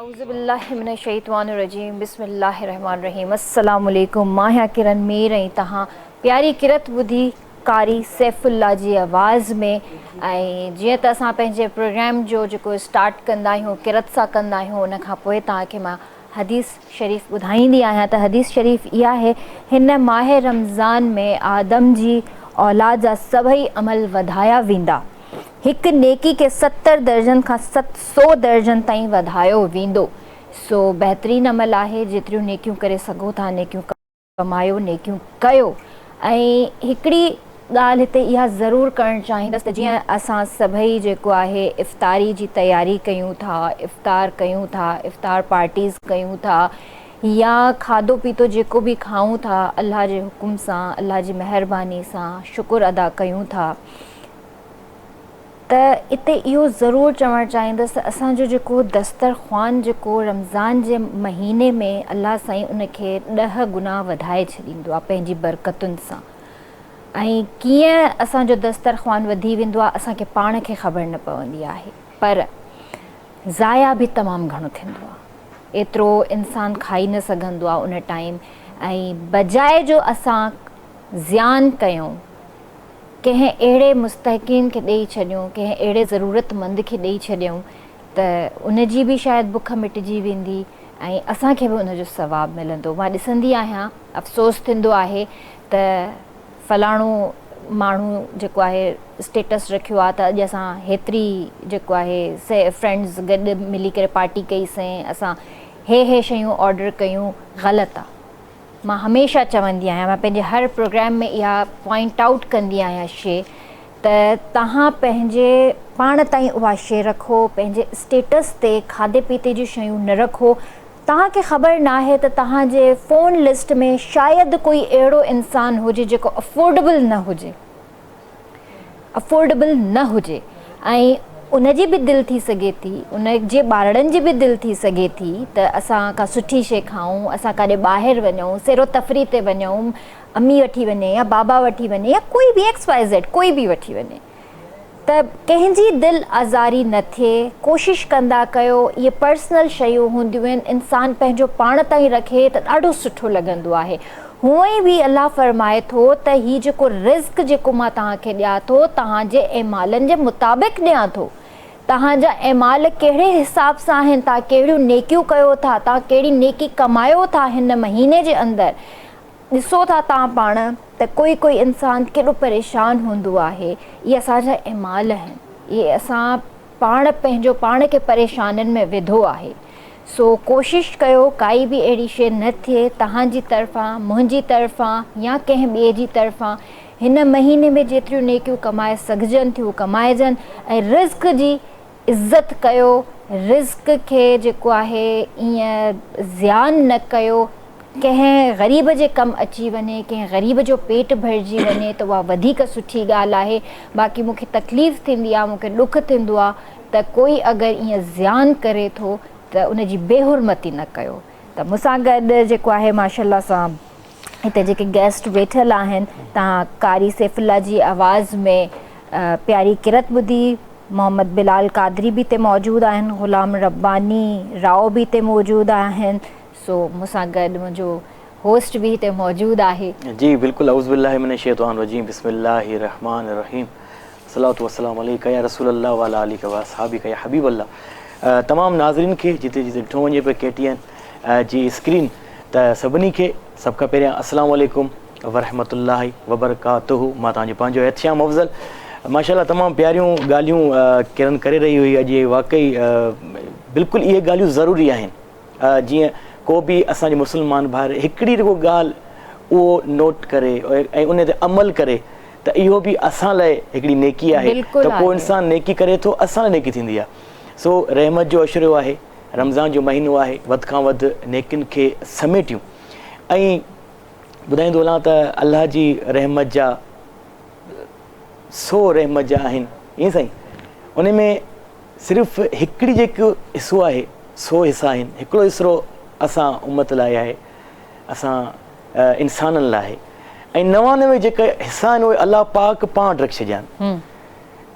औज़ु बिल्लाहि मिनश शैतानिर रजीम बिस्मिल्लाहिर रहमानिर रहीम अस्सलामु अलैकुम माहिया किरण मीर ऐं तहां प्यारी किरत ॿुधी कारी सैफुल्ला जी आवाज़ में ऐं जीअं त असां पंहिंजे प्रोग्राम जो जेको स्टार्ट कंदा आहियूं किरत सां कंदा आहियूं उन खां पोइ तव्हांखे मां हदीस शरीफ़ ॿुधाईंदी आहियां त हदीस शरीफ़ इहा आहे हिन माह रमज़ान में आदम जी औलाद जा सभई अमल वधाया वेंदा हिकु नेकी खे 70 दर्जन खां 700 दर्जन ताईं वधायो वेंदो सो बहितरीनु अमल आहे जेतिरियूं नेकियूं करे सघो था नेकियूं कमायो नेकियूं कयो ऐं हिकिड़ी ॻाल्हि हिते इहा ज़रूरु करणु चाहींदसि त जीअं असां सभई जेको आहे इफ़्तारी जी तयारी कयूं था इफ़्तार कयूं था इफ़्तार पार्टीज़ कयूं था या खाधो पीतो जेको बि खाऊं था अल्लाह जे हुकुम सां अल्लाह जी महिरबानी सां शुक्र अदा कयूं था त इते इहो ज़रूरु चवणु चाहींदसि त असांजो जेको दस्तरख़्वान जेको रमज़ान जे महीने में अल्लाह साईं उनखे 10 गुना वधाए छॾींदो आहे पंहिंजी बरकतुनि सां ऐं कीअं असांजो दस्तरख़्वान वधी वेंदो आहे असांखे पाण खे ख़बर न पवंदी आहे पर ज़ाया बि तमामु घणो थींदो आहे एतिरो इंसान खाई न सघंदो आहे उन टाइम। ऐं बजाए जो असां ज़ियान कयूं, कंहिं अहिड़े मुस्तहिक़ीन खे ॾेई छॾियूं, कंहिं अहिड़े ज़रूरतमंद खे ॾेई छॾियूं त उन जी बि शायदि बुख मिटिजी वेंदी ऐं असांखे बि उनजो सवाबु मिलंदो। मां ॾिसंदी आहियां, अफ़सोस थींदो आहे त फलाणो माण्हू जेको आहे स्टेटस रखियो आहे त अॼु असां हेतिरी जेको आहे फ्रेंड्स गॾु मिली करे पार्टी कईसीं, असां हे शयूं ऑडर कयूं। ग़लति आहे। मां हमेशह चवंदी आहियां, मां पंहिंजे हर प्रोग्राम में इहा पॉइंट आउट कंदी आहियां शइ त तव्हां पंहिंजे पाण ताईं उहा शइ रखो, पंहिंजे स्टेटस ते खाधे पीते जूं शयूं न रखो। तव्हांखे ख़बर न आहे त तव्हांजे फ़ोन लिस्ट में शायदि कोई अहिड़ो इंसानु हुजे जेको अफोर्डेबल न हुजे ऐं उनजी बि दिलि थी सघे थी, उन जे ॿारनि जी बि दिलि थी सघे थी त असां का सुठी शइ खाऊं, असां काॾे ॿाहिरि वञूं, सैरो तफ़री ते वञूं, अम्मी वठी वञे या बाबा वठी वञे या कोई बि XYZ कोई बि वठी वञे, त कंहिंजी दिलि आज़ारी न थिए। कोशिशि कंदा कयो, इहे पर्सनल शयूं हूंदियूं आहिनि, इंसानु पंहिंजो पाण ताईं रखे त ॾाढो सुठो लॻंदो आहे। हूअं ई बि अलाह फरमाए थो त हीउ जेको रिज़्क़ जेको मां तव्हांखे ॾियां थो तव्हांजे ऐमालनि जे मुताबिक़ ॾियां थो। तव्हांजा ऐमाल कहिड़े हिसाब सां आहिनि, तव्हां कहिड़ियूं नेकियूं कयो था, तव्हां कहिड़ी नेकी कमायो था हिन महीने जे अंदरि, ॾिसो था तव्हां पाण त कोई इंसानु केॾो परेशान हूंदो आहे। इहे असांजा ऐमाल आहिनि, इहे असां पंहिंजो पाण खे परेशानियुनि में विधो आहे। सो कोशिशि कयो काई बि अहिड़ी शइ न थिए तव्हांजी तरफ़ां, मुंहिंजी तरफ़ां या कंहिं ॿिए जी तरफ़ां। हिन महीने में जेतिरियूं नेकियूं कमाए सघजनि थियूं कमाइजनि ऐं रिज़्क़ जी इज़त कयो, रिज़्क़ खे जेको आहे ईअं ज़ियान न कयो। कंहिं ग़रीब जे कमु अची वञे, कंहिं ग़रीब जो पेट भरिजी वञे त उहा वधीक सुठी ॻाल्हि आहे। बाक़ी मूंखे तकलीफ़ थींदी आहे, मूंखे ॾुख थींदो आहे त कोई अगरि ईअं ज़ियान करे थो त उनजी बेहुरमती न कयो। त मूंसां गॾु जेको आहे माशाअल्लाह सां हिते जेके गेस्ट वेठल आहिनि, तव्हां कारी सैफुल्ला जी आवाज़ में प्यारी किरत ॿुधी, मोहम्मद बिलाल कादरी बि हिते मौजूदु आहिनि, ग़ुलाम रब्बानी राव बि हिते मौजूदु आहिनि। सो मूंसां गॾु मुंहिंजो होस्ट भी हिते मौजूद आहे। जी बिल्कुल, औज़ु बिल्लाहि मिनश शैतानिर रजीम, बिस्मिल्लाहिर रहमानिर रहीम, सलातु वस्सलामु अलैका या रसूलल्लाह व अला आलिका व असहाबिका या हबीबल्लाह। तमाम नाज़रीन खे जिते जिते ॾिठो वञे पियो KTN जी स्क्रीन, त सभिनी खे सभ खां पहिरियां अस्सलामु अलैकुम व रहमतुल्लाहि व बरकातुहू। मां तव्हांजो पंहिंजो एहतिशाम अफ़ज़ल। माशाअल्लाह तमामु प्यारियूं ॻाल्हियूं किरन करे रही हुई अॼु। वाक़ई बिल्कुलु इहे ॻाल्हियूं ज़रूरी आहिनि। जीअं को बि असांजे मुस्लमान भाउर हिकिड़ी रुगो ॻाल्हि उहो नोट करे ऐं उन ते अमल करे त इहो बि असां लाइ हिकिड़ी नेकी आहे। त को इंसानु नेकी करे थो, असां लाइ नेकी थींदी आहे। सो रहमत जो अशरो आहे, रमज़ान जो महीनो आहे, वधि खां वधि नेकियुनि खे समेटियूं ऐं ॿुधाईंदो हलां त अलाह जी रहमत जा 100 रहमत जा आहिनि, ईअं साईं। उन में सिर्फ़ु हिकिड़ी जेको हिसो आहे, 100 हिसा आहिनि, हिकिड़ो हिसो असां उमत लाइ आहे, असां इंसाननि लाइ आहे, ऐं 99 जेके हिसा आहिनि उहे अलाह पाक पाण रखी छॾिया आहिनि।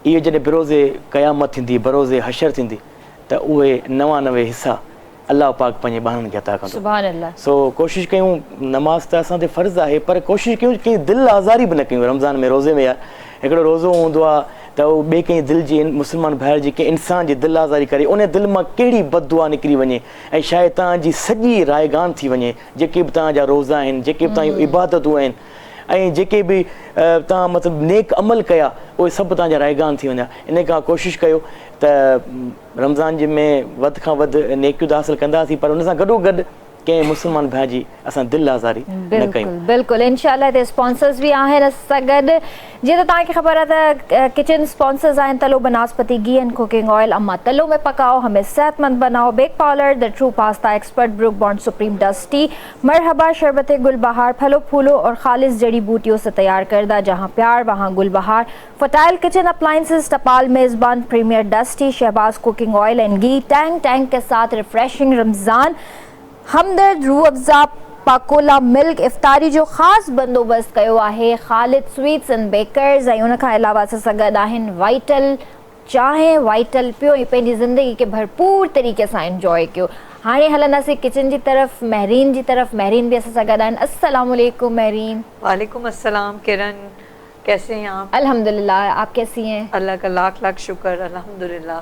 इहे जॾहिं बरोज़े क़यामत थींदी, बरोज़े हशर थींदी, त उहे 99 हिसा अलाह पाक पंहिंजे ॿारनि खे अता कंदो। सुभान अल्लाह। सो कोशिशि कयूं, नमाज़ त असां ते फ़र्ज़ु आहे, पर कोशिशि कयूं कंहिं दिलि आज़ारी बि न कयूं। रमज़ान में रोज़े में यार हिकिड़ो रोज़ो हूंदो आहे त उहो ॿिए कंहिं दिलि जी, मुस्लमान भाइर जी कंहिं इंसान जी दिलि आज़ारी करे उन दिलि मां कहिड़ी बददुआ निकिरी वञे ऐं शायदि तव्हांजी सॼी रायगान थी वञे। जेके बि तव्हांजा रोज़ा आहिनि, जेके बि तव्हांजी इबादतूं आहिनि ऐं जेके बि तव्हां मतिलबु नेक अमल कया, उहे सभु तव्हांजा रायगान थी वञा। इन खां कोशिशि कयो त रमज़ान जे में वधि खां वधि नेकियूं त हासिलु कंदासीं, पर उन सां गॾोगॾु कंहिं मुस्लमान भाउ जी असां दिलि आज़ारी न कयूं। बिल्कुलु, इनशाअल्लाह हिते स्पॉन्सर्स बि आहिनि असां गॾु। जीअं त तव्हांखे ख़बर आहे त किचन स्पॉन्सर्स आहिनि Talo banaspati ghee and cooking oil, अम्मा तलो में पकाओ, हमें सेहतमंद बनाओ, bake parlour, the true pasta expert, Brooke Bond supreme dust tea, Marhaba शरबत गुलबहार, फलों फूलों और खालिश जड़ी बूटियों से तैयार करदा, जहाँ प्यार वहाँ गुलबहार, फटाइल kitchen appliances, Tapal Mezban premier dust tea, Shahbaz cooking oil and ghee, Tang के साथ रिफ्रेशिंग रमज़ान, हमदर्द रूह अफ़ज़ा पाकोला मिल्क, इफ्तारी जो ख़ासि बंदोबस्तु कयो आहे ख़ालिद स्वीट्स एंड बेकर्स। ऐं उन खां अलावा असां गॾु आहिनि वाइटल चांहि, वाइटल पियो ऐं पंहिंजी ज़िंदगी खे भरपूर तरीक़े सां इंजॉय कयो। हाणे हलंदासीं किचन जी तरफ़, महरीन जी तरफ़। महरीन भी असां सां गॾु आहिनि। अस्सलाम वालेकुम महरीन। वालेकुम अस्सलाम किरण, कैसे हैं आप? अल्हम्दुलिल्लाह, आप कैसी हैं? अल्लाह का लाख लाख शुक्र, अल्हम्दुलिल्लाह।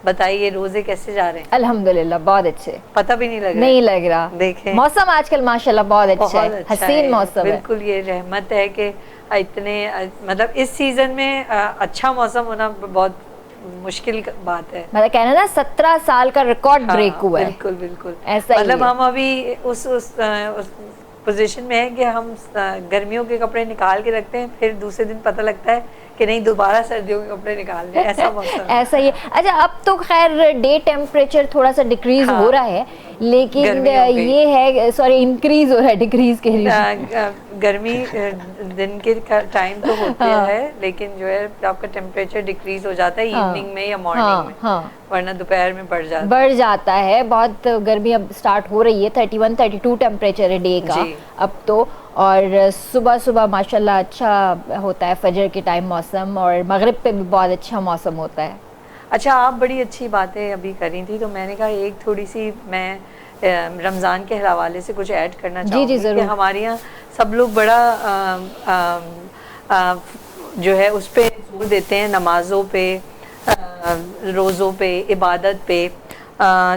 बताइए रोजे कैसे जा रहे हैं? अल्हम्दुलिल्लाह बहुत अच्छे। पता भी नहीं लग रहा नहीं लग रहा। देखें, मौसम आजकल माशाल्लाह बहुत अच्छा बहुत है, अच्छा हसीन है। मौसम है। बिल्कुल, ये रहमत है कि इतने मतलब इस सीजन में अच्छा मौसम होना बहुत मुश्किल बात है। मतलब कहना ना 17 साल का रिकॉर्ड हाँ, ब्रेक हुआ है। बिल्कुल बिल्कुल ऐसा ही मतलब है। हम अभी उस पोजीशन में है कि हम गर्मियों के कपड़े निकाल के रखते हैं, फिर दूसरे दिन पता लगता है कि नहीं दोबारा सर्दियों के कपड़े निकालने हैं। ऐसा मौसम है। ऐसा ही है। अच्छा, अब तो खैर डे टेम्परेचर थोड़ा सा डिक्रीज हाँ, हो रहा है, लेकिन गर्मी हो गई। ये है, सॉरी इंक्रीज हो रहा है, डिक्रीज के लिए। गर्मी दिन के टाइम तो होते हाँ। है, लेकिन जो है आपका टेम्परेचर डिक्रीज हो जाता है हाँ, इवनिंग में या मॉर्निंग में, हाँ, वरना दोपहर में बढ़ बढ़ जाता है। बहुत गर्मी अब स्टार्ट हो रही है, 31-32 टेम्परेचर है डे का जी। अब तो। और सुबह सुबह माशाल्लाह अच्छा होता है, फजर के टाइम मौसम, और मगरिब पे भी बहुत अच्छा मौसम होता है। अच्छा, आप बड़ी अच्छी बातें अभी करी थी, तो मैंने कहा एक थोड़ी सी मैं रमज़ान के हवाले से कुछ ऐड करना जी, चाहूँगी ज़रूर। कि हमारे यहाँ सब लोग बड़ा जो है उस पे जोर देते हैं, नमाज़ों पे, रोज़ों पे, इबादत पे,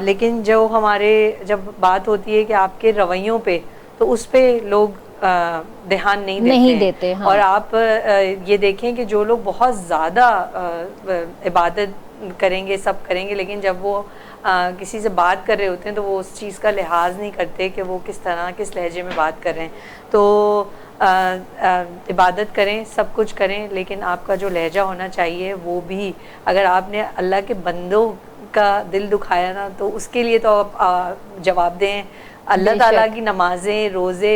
लेकिन जो हमारे जब बात होती है कि आपके रवैयों पे, तो उस पे लोग ध्यान नहीं देते हैं। हाँ। और आप ये देखें कि जो लोग बहुत ज़्यादा इबादत करेंगे, सब करेंगे, लेकिन जब वो किसी से बात कर रहे होते हैं तो वो उस चीज़ का लिहाज नहीं करते कि वो किस तरह किस लहजे में बात कर रहे हैं। तो इबादत करें, सब कुछ करें, लेकिन आपका जो लहजा होना चाहिए वो भी, अगर आपने अल्लाह के बंदों का दिल दुखाया ना, तो उसके लिए तो आप जवाब दें। अल्लाह ताला की नमाजें, रोज़े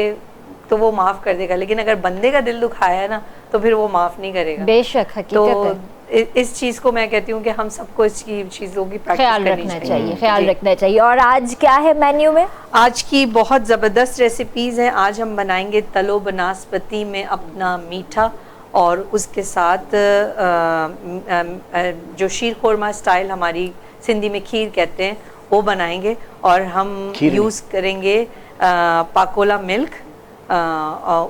तो वो माफ़ कर देगा, लेकिन अगर बंदे का दिल दुखाया है ना, तो फिर वो माफ़ नहीं करेगा। बेशक, हकीकत है। इस चीज़ को मैं कहती हूँ कि हम सबको इस चीज़ों की ख्याल प्रैक्टिस रखना चाहिए, ख्याल रखना चाहिए। और आज क्या है मेन्यू में? आज की बहुत ज़बरदस्त रेसिपीज़ हैं। आज हम बनाएंगे तलो बनास्पति में अपना मीठा, और उसके साथ जो शीर खोरमा स्टाइल हमारी सिंधी में खीर कहते हैं वो बनाएंगे, और हम यूज़ करेंगे पाकोला मिल्क। और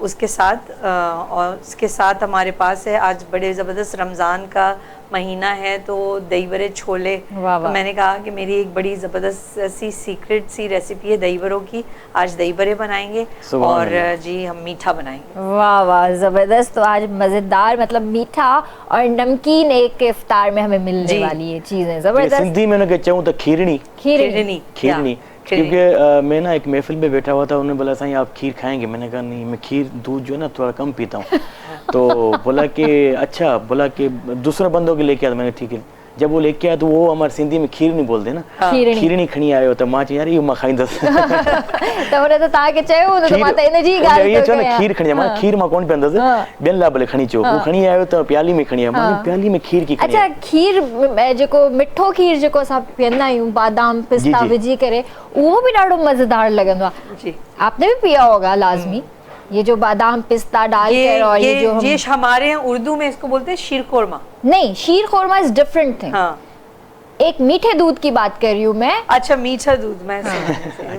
उसके साथ हमारे पास है, आज बड़े ज़बरदस्त रमज़ान का महीना है तो दही बड़े छोले। तो मैंने कहा कि मेरी एक बड़ी ज़बरदस्त सी सीक्रेट सी रेसिपी है दही बड़ों की। आज दही बड़े बनाएंगे और जी हम मीठा बनाएंगे। वाह वाह, ज़बरदस्त। तो आज मज़ेदार, मतलब मीठा और नमकीन एक इफ्तार में हमें मिलने वाली ये चीज़ें ज़बरदस्त। सिंधी में उन्हें कहूँ तो खीरनी, क्योंकि मैं ना एक महफिल में बैठा हुआ था, उन्होंने बोला साईं आप खीर खाएंगे? मैंने कहा नहीं, मैं खीर दूध जो है ना थोड़ा कम पीता हूँ। तो बोला कि अच्छा, बोला कि दूसरे बंदों के लेके आया। मैंने ठीक है। जब वो लेके आया तो वो हमारे सिंधी में खीर नहीं बोलते ना, खीरनी खणी आयो त मां यार ये मां खाईंदस त उन्हें तो ताके चयो तो मां त इन जी गाल ये चो ना खीर खणी मां खीर मां कोन पेंदस बेन ला भले खणी चो वो खणी आयो त प्याली में खणी मां प्याली में खीर की खणी। अच्छा, खीर जेको मिठो खीर जेको सा पियंदा आयूं बादाम पिस्ता विझी करे, वो भी डाढो मजेदार लगंदो आ जी। आपने भी पिया होगा लाजमी, ये जो बादाम पिस्ता डालकर, और ये जो ये हमारे यहाँ उर्दू में इसको बोलते हैं शीर खोरमा। नहीं, शीर खोरमा इज डिफरेंट थिंग। हाँ। एक मीठे दूध की बात कर रही हूँ मैं। अच्छा, मीठा दूध मैं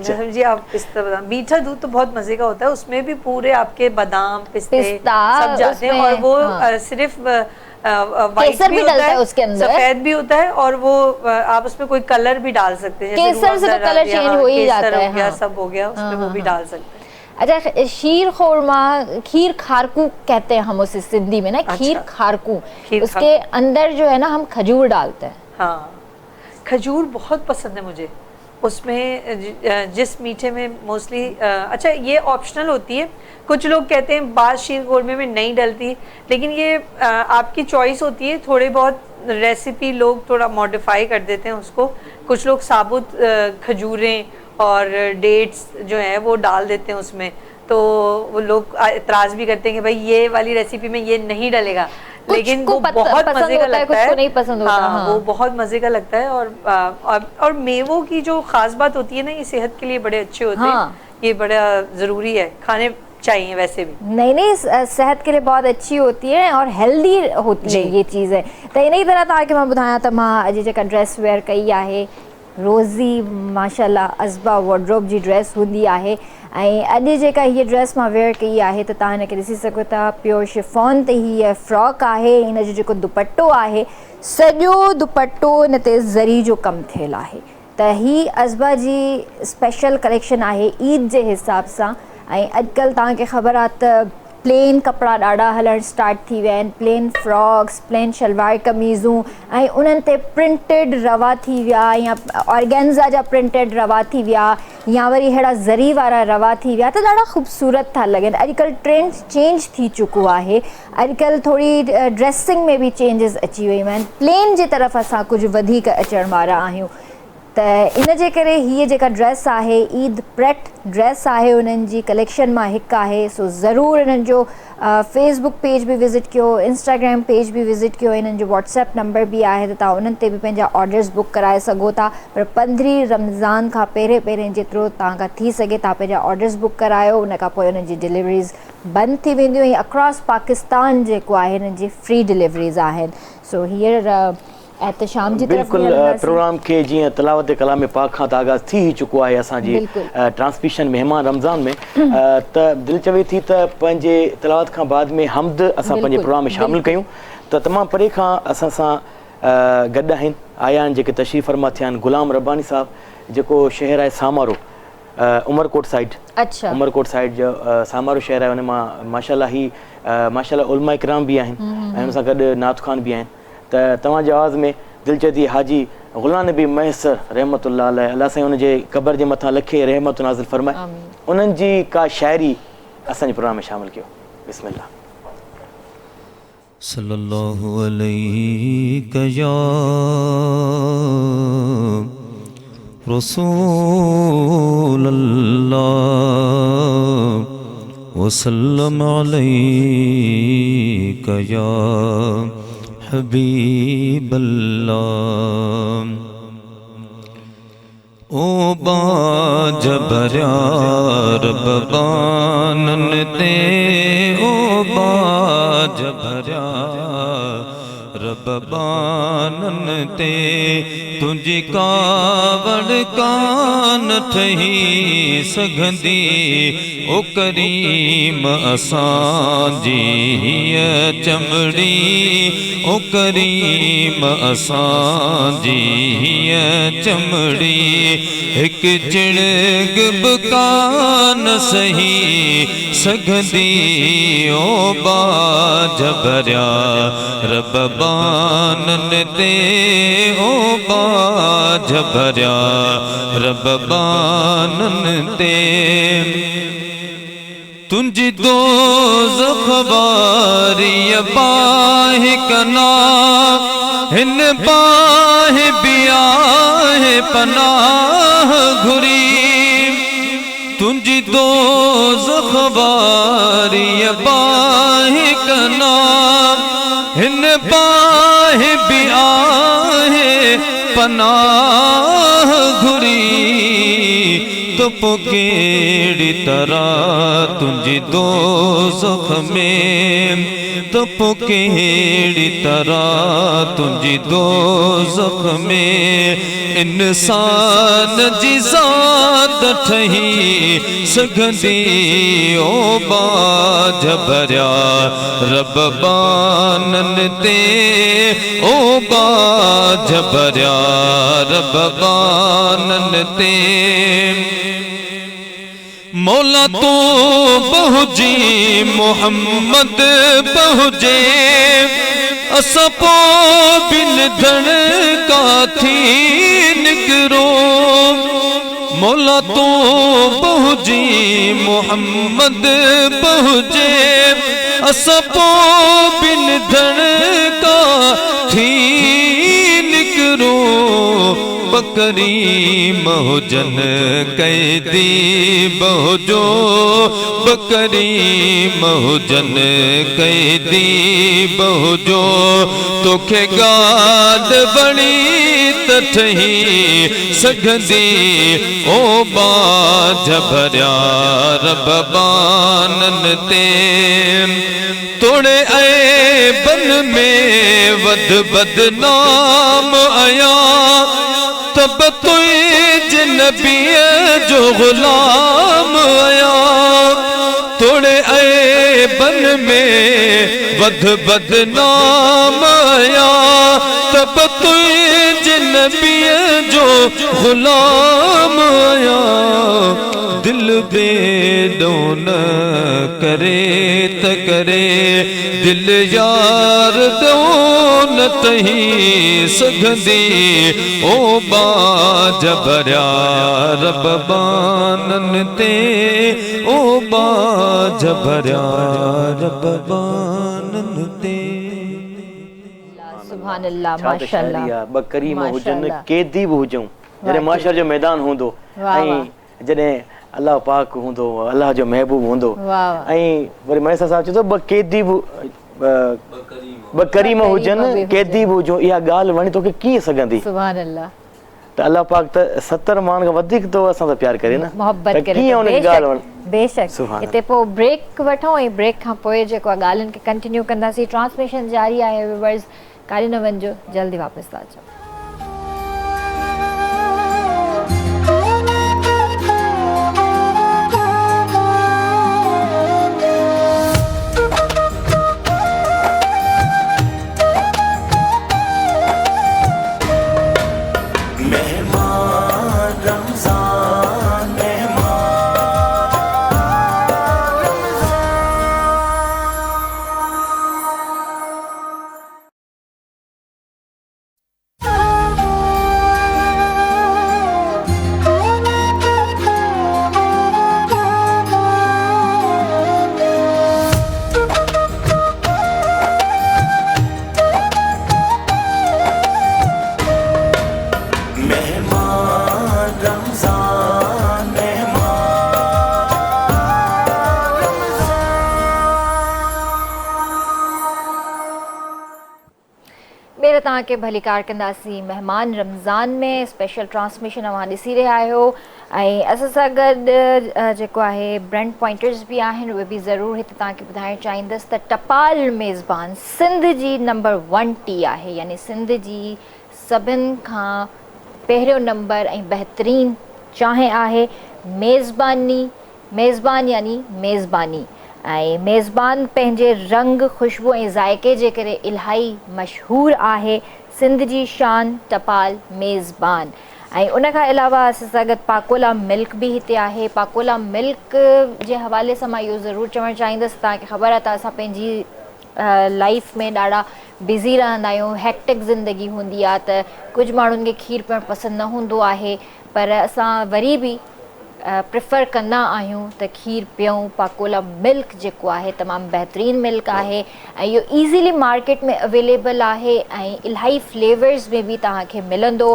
समझी। आप पिस्ता बादाम, मीठा दूध तो बहुत मजे का होता है, उसमें भी पूरे आपके बादाम पिस्ते सब जाते हैं, और वो सिर्फ केसर भी डलता है उसके अंदर, सफेद भी होता है, और वो आप उसमें कोई कलर भी डाल सकते हैं। केसर से तो कलर चेंज हो ही जाता है, सब हो गया, उसमें वो भी डाल सकते हैं। अच्छा, शीर खोरमा, खीर खारकू कहते हैं हम उसे सिंधी में ना, खीर खारकू। उसके अंदर जो है ना हम खजूर डालते हैं। हाँ, खजूर बहुत पसंद है मुझे उसमें, जिस मीठे में मोस्टली। अच्छा, ये ऑप्शनल होती है, कुछ लोग कहते हैं बाद शीर खोरमे में नहीं डलती, लेकिन ये आपकी चॉइस होती है। थोड़े बहुत रेसिपी लोग थोड़ा मॉडिफाई कर देते हैं उसको। कुछ लोग साबुत खजूरें और डेट्स जो है वो डाल देते हैं उसमें, तो वो लोग एतराज़ भी करते हैं कि भाई ये वाली रेसिपी में ये नहीं डलेगा, लेकिन वो बहुत मजे का लगता है। नहीं पसंद होता। हाँ, वो बहुत मजे का लगता है। और मेवों की जो खास बात होती है ना, ये सेहत के लिए बड़े अच्छे होते हैं। ये बड़ा ज़रूरी है, खाने चाहिए वैसे भी। नहीं, सेहत के लिए बहुत अच्छी होती है और हेल्दी होती है ये चीज़ें। तो इन तरह तक मैं बुधाया तो मां अज जेका ड्रेस वेयर कई है, रोज़ी माशाल्लाह अज़बा वार्डरोब जी ड्रेस हूंदी आहे। ऐं अॼु जेका हीअ ड्रेस मां वेयर कई आहे त तव्हां हिनखे ॾिसी सघो था, प्योर शिफॉन ते हीअ फ्रॉक आहे। हिन जो जेको दुपट्टो आहे, सॼो दुपट्टो हिन ते ज़री जो कमु थियल आहे। त ही अज़बा जी स्पेशल कलेक्शन आहे ईद जे हिसाब सां। ऐं अॼुकल्ह तव्हांखे ख़बर आहे त प्लेन कपिड़ा ॾाढा हलणु स्टार्ट थी विया आहिनि, प्लेन फ्रॉक्स, प्लेन शलवार कमीज़ूं, ऐं उन्हनि ते प्रिंटेड रवा थी विया या ऑर्गेन्ज़ा जा प्रिंटेड रवा थी विया या वरी अहिड़ा ज़री वारा रवा थी विया, त ॾाढा ख़ूबसूरत था लॻनि। अॼुकल्ह ट्रेंड चेंज थी चुको आहे। अॼुकल्ह थोरी ड्रेसिंग में बि चेंजिस अची वियूं आहिनि। प्लेन जे तरफ़ असां कुझु वधीक अचण वारा आहियूं। त इन जे करे हीअ जेका ड्रेस आहे ईद प्रेट ड्रेस आहे, उन्हनि जी कलेक्शन मां हिकु आहे। सो ज़रूरु इन्हनि जो फेसबुक पेज बि विज़िट कयो, इंस्टाग्राम पेज बि विज़िट कयो। इन्हनि जो व्हाट्सएप नंबर बि आहे त तव्हां उन्हनि ते बि पंहिंजा ऑर्डर्स बुक कराए सघो था। पर 15 रमज़ान खां पहिरें जेतिरो तव्हां खां थी सघे तव्हां पंहिंजा ऑर्डर्स बुक करायो। उन खां पोइ उन्हनि जी डिलीवरीज़ बंदि थी वेंदियूं ऐं अक्रॉस पाकिस्तान जेको आहे हिननि जी फ्री डिलीवरीज़ आहिनि। सो हींअर एहतशाम जी बिल्कुल प्रोग्राम के जीअं तिलावत कलाम पाक खां त आगाज़ थी ही चुको आहे असांजी ट्रांसमिशन मेहमान रमज़ान में, त दिलि चवे थी त पंहिंजे तिलावत खां बाद में हमद असां पंहिंजे प्रोग्राम में शामिल कयूं। त तमामु परे खां असां सां गॾु आहिनि आया आहिनि जेके तशरीफ़ फरमा थिया आहिनि गुलाम रब्बानी साहब, जेको शहर आहे सामारो, उमरकोट साइड। अच्छा, उमरकोट साइड जो सामारो शहर आहे। उन मां माशाल्लाह ही माशाल्लाह उलमा इकराम बि आहिनि ऐं हुन सां गॾु नात ख़ान बि आहिनि। त तव्हांजे आवाज़ में दिलि चए थी हाजी गुलाम नबी मैसर रहमतुल्लाह अलैह, अल्लाह साईं हुनजे क़बर जे मथां लखे रहमत नाज़िल फरमाए, उन्हनि जी का शाइरी असांजे प्रोग्राम में शामिल कयो। बिस्मिल्लाह। सल्लल्लाहु अलैहि या रसूल अल्लाह वसल्लम अलैका या हबीब अल्लाह। ओ बाजबर्या रब बानन ते, ओ बाजबर्या रब बानन ते, तुझी कावड़ कान ठही सघंदी, ओ करीम असांजी हीअ चमड़ी, ओ करीम असांजी हीअ चमड़ी, हिकु चिणग बि कान सही सघंदी, ओ बाजबर्या रब बानन ते, ओ बाजबर्या रब बानन ते, तुंहिंजी दोज़ख वारी बाह कना, हिन बाह बि आहे पनाह घुरी, तुंहिंजी दोज़ख वारी बाह कना, हिन बाह बि आहे पनाह घुरी, तो कहिड़ी तरह तुंहिंजी दोज़ख में, तो कहिड़ी तरह तुंहिंजी दोज़ख में, इंसान जी ज़ात ठही सघंदी, ओ बाजबर्या रब बानन ते, ओ बाजबर्या रब बानन ते, मौला तो बहुजी मोहम्मद बहुजे, असां पो बिन धन का थी निकरो, मौला तो बहुजी मोहम्मद बहुजे, असां पो बिन धन का थी निकरो, बकरी महुजन कैदी बहुजो, बकरी महुजन कैदी बहुजो, तोखे गाद बणी त ठही सघंदी, ओ बाजबर्या रब बानन ते, तोड़े ऐबन में वध बदनाम आया, तब तुझ नबी जो गुलाम आया तोड़े आए बन में वध बदनाम आया तब तुझ नबी जो गुलाम आया दिल बेदोन करे त करे दिल यार दोन तही सघंदी ओ बाज भरिया रब बानन ते ओ बाज भरिया रब बानन ते सुभान अल्लाह छा त माशाअल्लाह शाइरी आहे ॿ करीम हुजनि माशाअल्लाह। कैदी बि हुजूं जॾहिं माशर जो मैदान हूंदो वाह, ऐं जॾहिं अलाह पाक हूंदो अलाह जो महबूब हूंदो वाह। ऐं वरी मैसा साहिब चए थो ॿ कैदी बि ॿ करीम हुजनि कैदी बि हुजूं इहा ॻाल्हि वणी तोखे कीअं सघंदी सुभान अल्लाह त अलाह पाक त 70 माण्हुनि खां वधीक तो असां सां प्यार करे न मोहब्बत त करे कीअं थो। उनजी ॻाल्हि वणी बेशक सुभान हिते पोइ ब्रेक वठूं ऐं ब्रेक खां पोइ जेको आहे ॻाल्हियुनि खे कंटिन्यू कंदासीं ट्रांसमिशन जारी आहे व्यूअर्स काॾे न वञिजो जल्दी वापसि था अचो ॿेर तव्हांखे भलीकार कंदासीं महिमान रमज़ान में स्पेशल ट्रांसमिशन तव्हां ॾिसी रहिया आहियो ऐं असां सां गॾु जेको आहे ब्रेंड पॉइंटर्स बि आहिनि उहे बि ज़रूरु हिते तव्हांखे ॿुधाइणु चाहींदसि त टपाल मेज़बान सिंध जी नंबर 1 टी आहे यानी सिंध जी सभिनि खां पहिरियों नंबर ऐं बहितरीन चांहि आहे मेज़बान यानी मेज़बानी ऐं मेज़बान पंहिंजे रंग ख़ुशबू ऐं ज़ाइक़े जे करे इलाही मशहूरु आहे सिंध जी शान टपाल मेज़बान ऐं उन खां अलावा असां सां गॾु पाकोला मिल्क बि हिते आहे पाकोला मिल्क जे हवाले सां मां इहो ज़रूरु चवणु चाहींदसि तव्हांखे ख़बर आहे त असां पंहिंजी लाइफ में ॾाढा बिज़ी रहंदा आहियूं हेक्टिक ज़िंदगी हूंदी आहे त कुझु माण्हुनि खे खीर पीअणु पसंदि न हूंदो आहे पर असां वरी बि प्रिफर कंदा आहियूं त खीर पियूं पाकोला मिल्क जेको आहे तमामु बहितरीनु मिल्क आहे ऐं इहो ईज़ीली मार्केट में अवेलेबल आहे ऐं इलाही फ्लेवर्स में बि तव्हांखे मिलंदो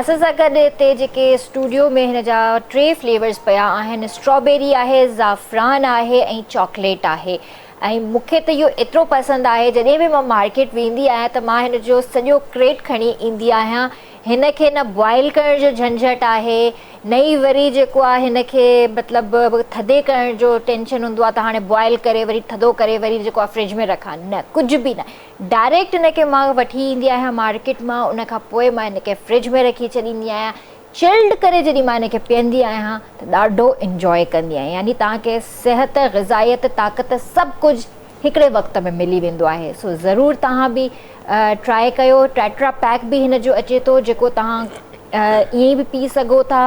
असां सां गॾु हिते जेके स्टूडियो में हिन जा 3 फ्लेवर्स पिया आहिनि स्ट्रॉबेरी आहे ज़ाफ़रान आहे ऐं चॉकलेट आहे ऐं मूंखे त इहो एतिरो पसंदि आहे जॾहिं बि मां मार्केट वेंदी आहियां त मां हिन जो सॼो क्रेट खणी ईंदी आहियां हिन खे न बॉइल करण जो झंझट आहे न ई वरी जेको आहे हिन खे मतिलबु थधे करण जो टेंशन हूंदो आहे त हाणे बॉइल करे वरी थधो करे वरी जेको आहे फ्रिज में रखां न कुझु बि न डायरेक्ट हिन खे मां वठी ईंदी आहियां मार्केट मां उन खां पोइ मां हिन खे फ्रिज में रखी छॾींदी आहियां चिल्ड करे जॾहिं मां हिन खे पीअंदी आहियां त ॾाढो इंजॉय कंदी आहियां यानी तव्हांखे सिहत ग़िज़ाइत ताक़त सभु कुझु हिकिड़े वक़्त में मिली वेंदो आहे सो ज़रूरु तव्हां बि ट्राए कयो टेट्रा पैक बि हिन जो अचे थो जेको तव्हां ईअं बि पी सघो था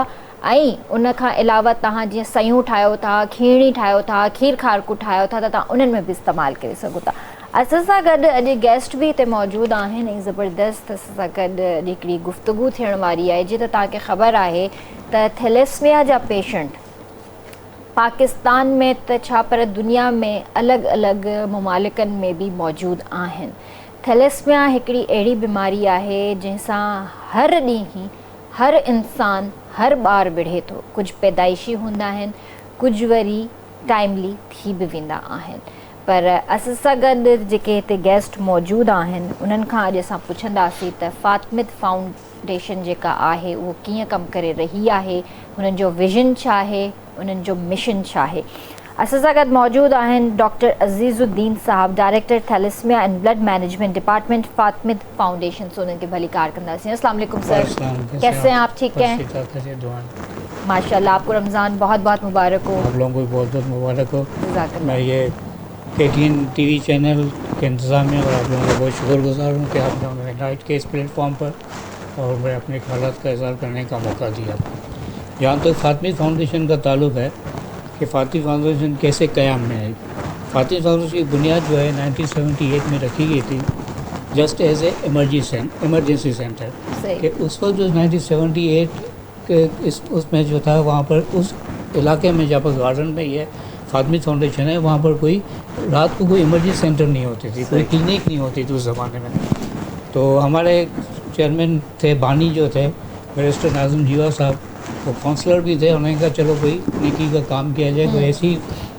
ऐं उन खां अलावा तव्हां जीअं सयूं ठाहियो था खीरणी ठाहियो था खीर खारकू ठाहियो था त तव्हां उन्हनि में बि इस्तेमालु करे सघो था असां सां गॾु अॼु गेस्ट बि हिते मौजूदु आहिनि ऐं ज़बरदस्त असां सां गॾु अॼु हिकिड़ी गुफ़्तगू थियण वारी आहे जीअं त तव्हांखे ख़बर आहे त थैलेसमिया जा पेशेंट पाकिस्तान में त छा पर दुनिया में अलॻि अलॻि ममालिकनि में बि मौजूदु आहिनि थैलेसमिया हिकिड़ी अहिड़ी बीमारी आहे जंहिंसां हर ॾींहुं हर इंसान हर ॿार विढ़े थो कुझु पैदाइशी हूंदा आहिनि कुझु वरी टाइमली थी बि वेंदा आहिनि पर असां सां गॾु जेके हिते गेस्ट मौजूदु आहिनि उन्हनि खां अॼु असां पुछंदासीं त फ़ातिमिद फाउंडेशन जेका आहे उहो कीअं कमु करे रही आहे हुननि जो विज़न छा आहे उन्हनि जो मिशन छा आहे असां मौजूद आहिनि doctor Azizuddin sahab, director thalassemia and blood management department Fatimid foundation. So उन्हनि खे भली कार कंदासीं। अस्सलाम वालेकुम सर, कैसे हैं आप? ठीक हैं माशाल्लाह। आपको रमज़ान बहुत बहुत मुबारक हो। आप लोगों को बहुत बहुत मुबारक हो। जज़ाकल्लाह। मैं ये KTN TV चैनल के इंतज़ामिया और आप लोगों का बहुत शुक्रगुज़ार हूँ कि आप लोगों ने इनवाइट किया इस प्लेटफॉर्म पर और मैं अपने ख्यालात का इज़हार करने का मौका दिया। जहाँ तक फातिमिद फाउंडेशन का ताल्लुक़ है कि फातिमिद फाउंडेशन कैसे क़याम में आई। फातिमिद फाउंडेशन की बुनियाद जो है 1978 में रखी गई थी, just as a emergency centre. कि उस वक्त जो 1978 के उसमें जो था वहाँ पर उस इलाके में जहाँ पर गार्डन में ये फातिमिद फाउंडेशन है, वहाँ पर कोई रात को कोई इमरजेंसी सेंटर नहीं होती थी, कोई क्लिनिक नहीं होती थी उस ज़माने में। तो हमारे चेयरमैन थे, बानी जो थे बैरिस्टर नाज़िम जीवा साहब, वो काउंसलर भी थे। उन्होंने कहा चलो कोई नेकी का काम किया जाए, कोई ऐसी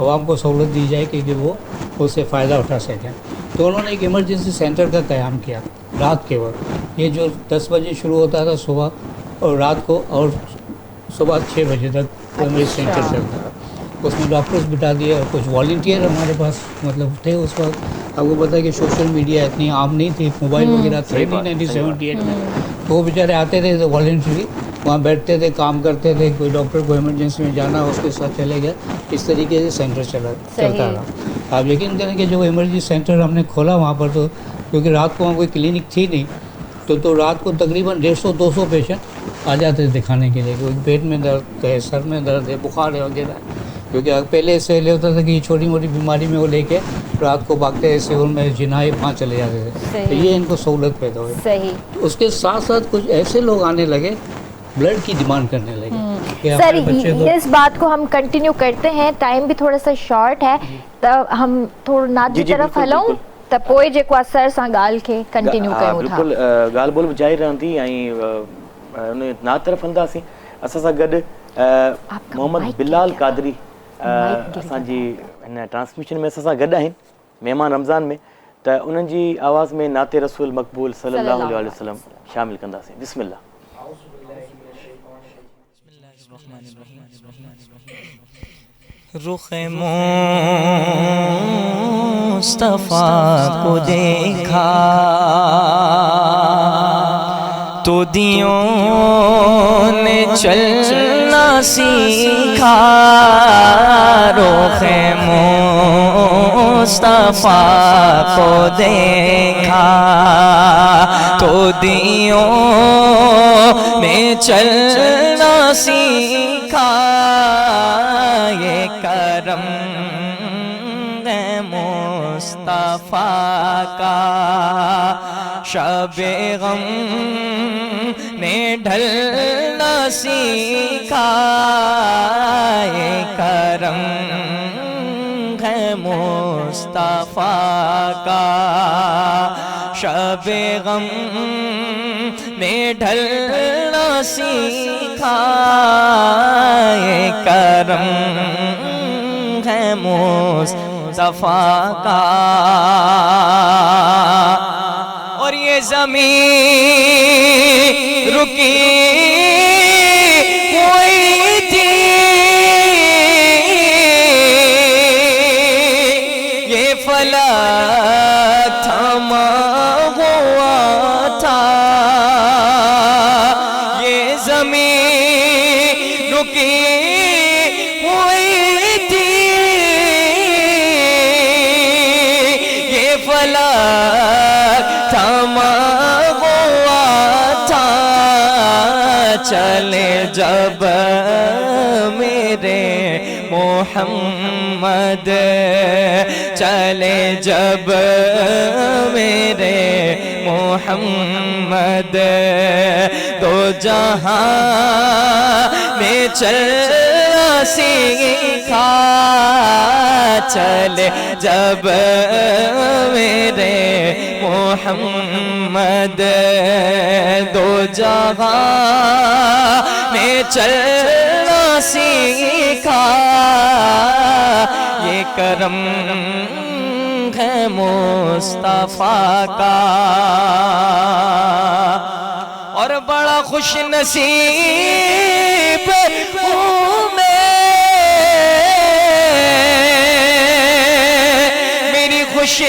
आवाम को सहूलत दी जाए कि वो उससे फ़ायदा उठा सकें। तो उन्होंने एक इमरजेंसी सेंटर का क़याम किया रात के वक्त। ये जो 10 बजे शुरू होता था सुबह और रात को, और सुबह 6 बजे तक इमरजेंसी सेंटर चलता था। उसमें डॉक्टर्स बिठा दिए और कुछ वॉलंटियर हमारे पास मतलब थे उस वक्त। आपको पता है कि सोशल मीडिया इतनी आम नहीं थी, मोबाइल वगैरह थे नहीं 1978 में। तो वो बेचारे आते थे तो वॉलंटरी वहाँ बैठते थे, काम करते थे। कोई डॉक्टर को इमरजेंसी में जाना उसके साथ चले गए। इस तरीके से सेंटर चलता रहा। आप यकीन करें कि जो इमरजेंसी सेंटर हमने खोला वहाँ पर, तो क्योंकि रात को वहाँ कोई क्लिनिक थी नहीं, तो रात को तकरीबन 150-200 पेशेंट आ जाते थे दिखाने के लिए। कोई पेट में दर्द है, सर में दर्द है, बुखार है वगैरह। क्योंकि पहले से ले होता था कि छोटी मोटी बीमारी में वो लेके रात को भागते सिविल में जिनाए वहाँ चले जाते थे। तो ये इनको सहूलत पैदा हुई। सही। उसके साथ साथ कुछ ऐसे लोग आने लगे, ब्लड की डिमांड करने लगे। सर इस बात को हम कंटिन्यू करते हैं, टाइम भी थोड़ा सा शॉर्ट है, तो हम थोड़ा नात जी तरफ हलूं त पोइ जेको आहे सर सां ॻाल्हि खे कंटिन्यू कयूं था। बिल्कुल ॻाल्हि ॿोल जारी रहंदी ऐं उन नात तरफ हलंदासीं। असां सां गॾु मोहम्मद बिलाल कादरी असांजी हिन ट्रांसमिशन में असां सां गॾु आहिनि महिमान रमज़ान में। त उन्हनि जी आवाज़ में नाते रसूल मक़बूल सल्लल्लाहु अलैहि वसल्लम शामिल कंदासीं। बिस्मिल्लाह। रुख़े मुस्तफ़ा को देखा तो दियों ने चलना सीखा। रुख़े मुस्तफ़ा को देखा तो दियों ने चलना सीखा। ये करम है मुस्तफ़ा का, शबे गम ने ढलना सीखा। ये करम है मुस्तफ़ा का, शबे गम ने ढलना सीखा। ये करम है मुस्तफ़ा का। और ये ज़मीन रुकी हुई थी, ये फलक थमा हुआ था। ये ज़मीन रुकी हुई थी, ये फलक थमा हुआ था। चले जब मेरे मोहम्मद, चले जब मेरे मोहम्मद, दो जहां में चलना सीखा। चले जब मेरे मोहम्मद, दो जहां में चलना सीखा। ये करम है मुस्तफ़ा का। और बड़ा खुश नसीब हूँ मैं खुश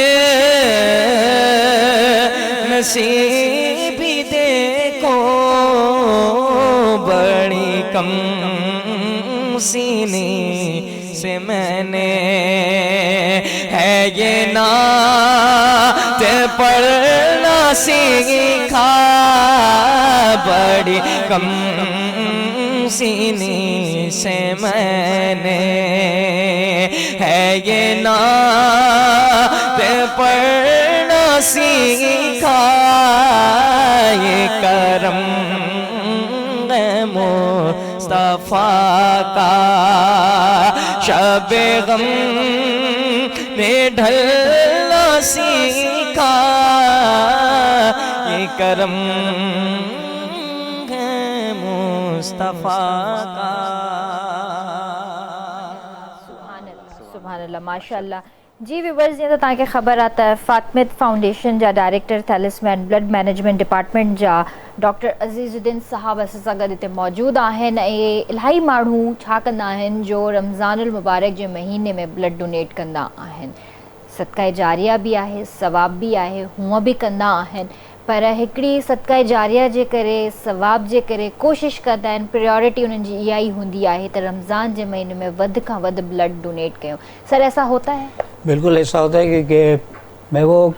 नसीबी देखो, बड़ी कम सीने से मैंने है ये नात पढ़ना सीखा, बड़ी कम सीने से मैंने है ये नात पढ़ना सीखा, ये करम है मुस्तफा का, शबे गम में ढलना सीखा, ये करम है मुस्तफा का। सुभान अल्लाह, माशाअल्लाह। जी व्यूवर्स, ये तो ताकि ख़बर आता है फातमिद फाउंडेशन जा director thalassaemia and blood management department जा डॉक्टर अज़ीज़ुद्दीन साहब असां सां गॾु हिते मौजूदु आहिनि। ऐं इलाही माण्हू छा कंदा आहिनि जो रमज़ानुल मुबारक जे महीने में ब्लड डोनेट कंदा आहिनि। सदका जारिया भी आहे, सवाब भी आहे, हूअं भी कंदा आहिनि, पर हिकिड़ी सदका जारिया जे करे, सवाब जे करे कोशिश कंदा आहिनि, प्रायोरिटी उन्हनि जी इहा ई हूंदी आहे त रमज़ान जे महीने में वध खां वधि ब्लड डोनेट कयूं। सर, ऐसा होता है? बिल्कुल ऐसा होता है कि मैं वो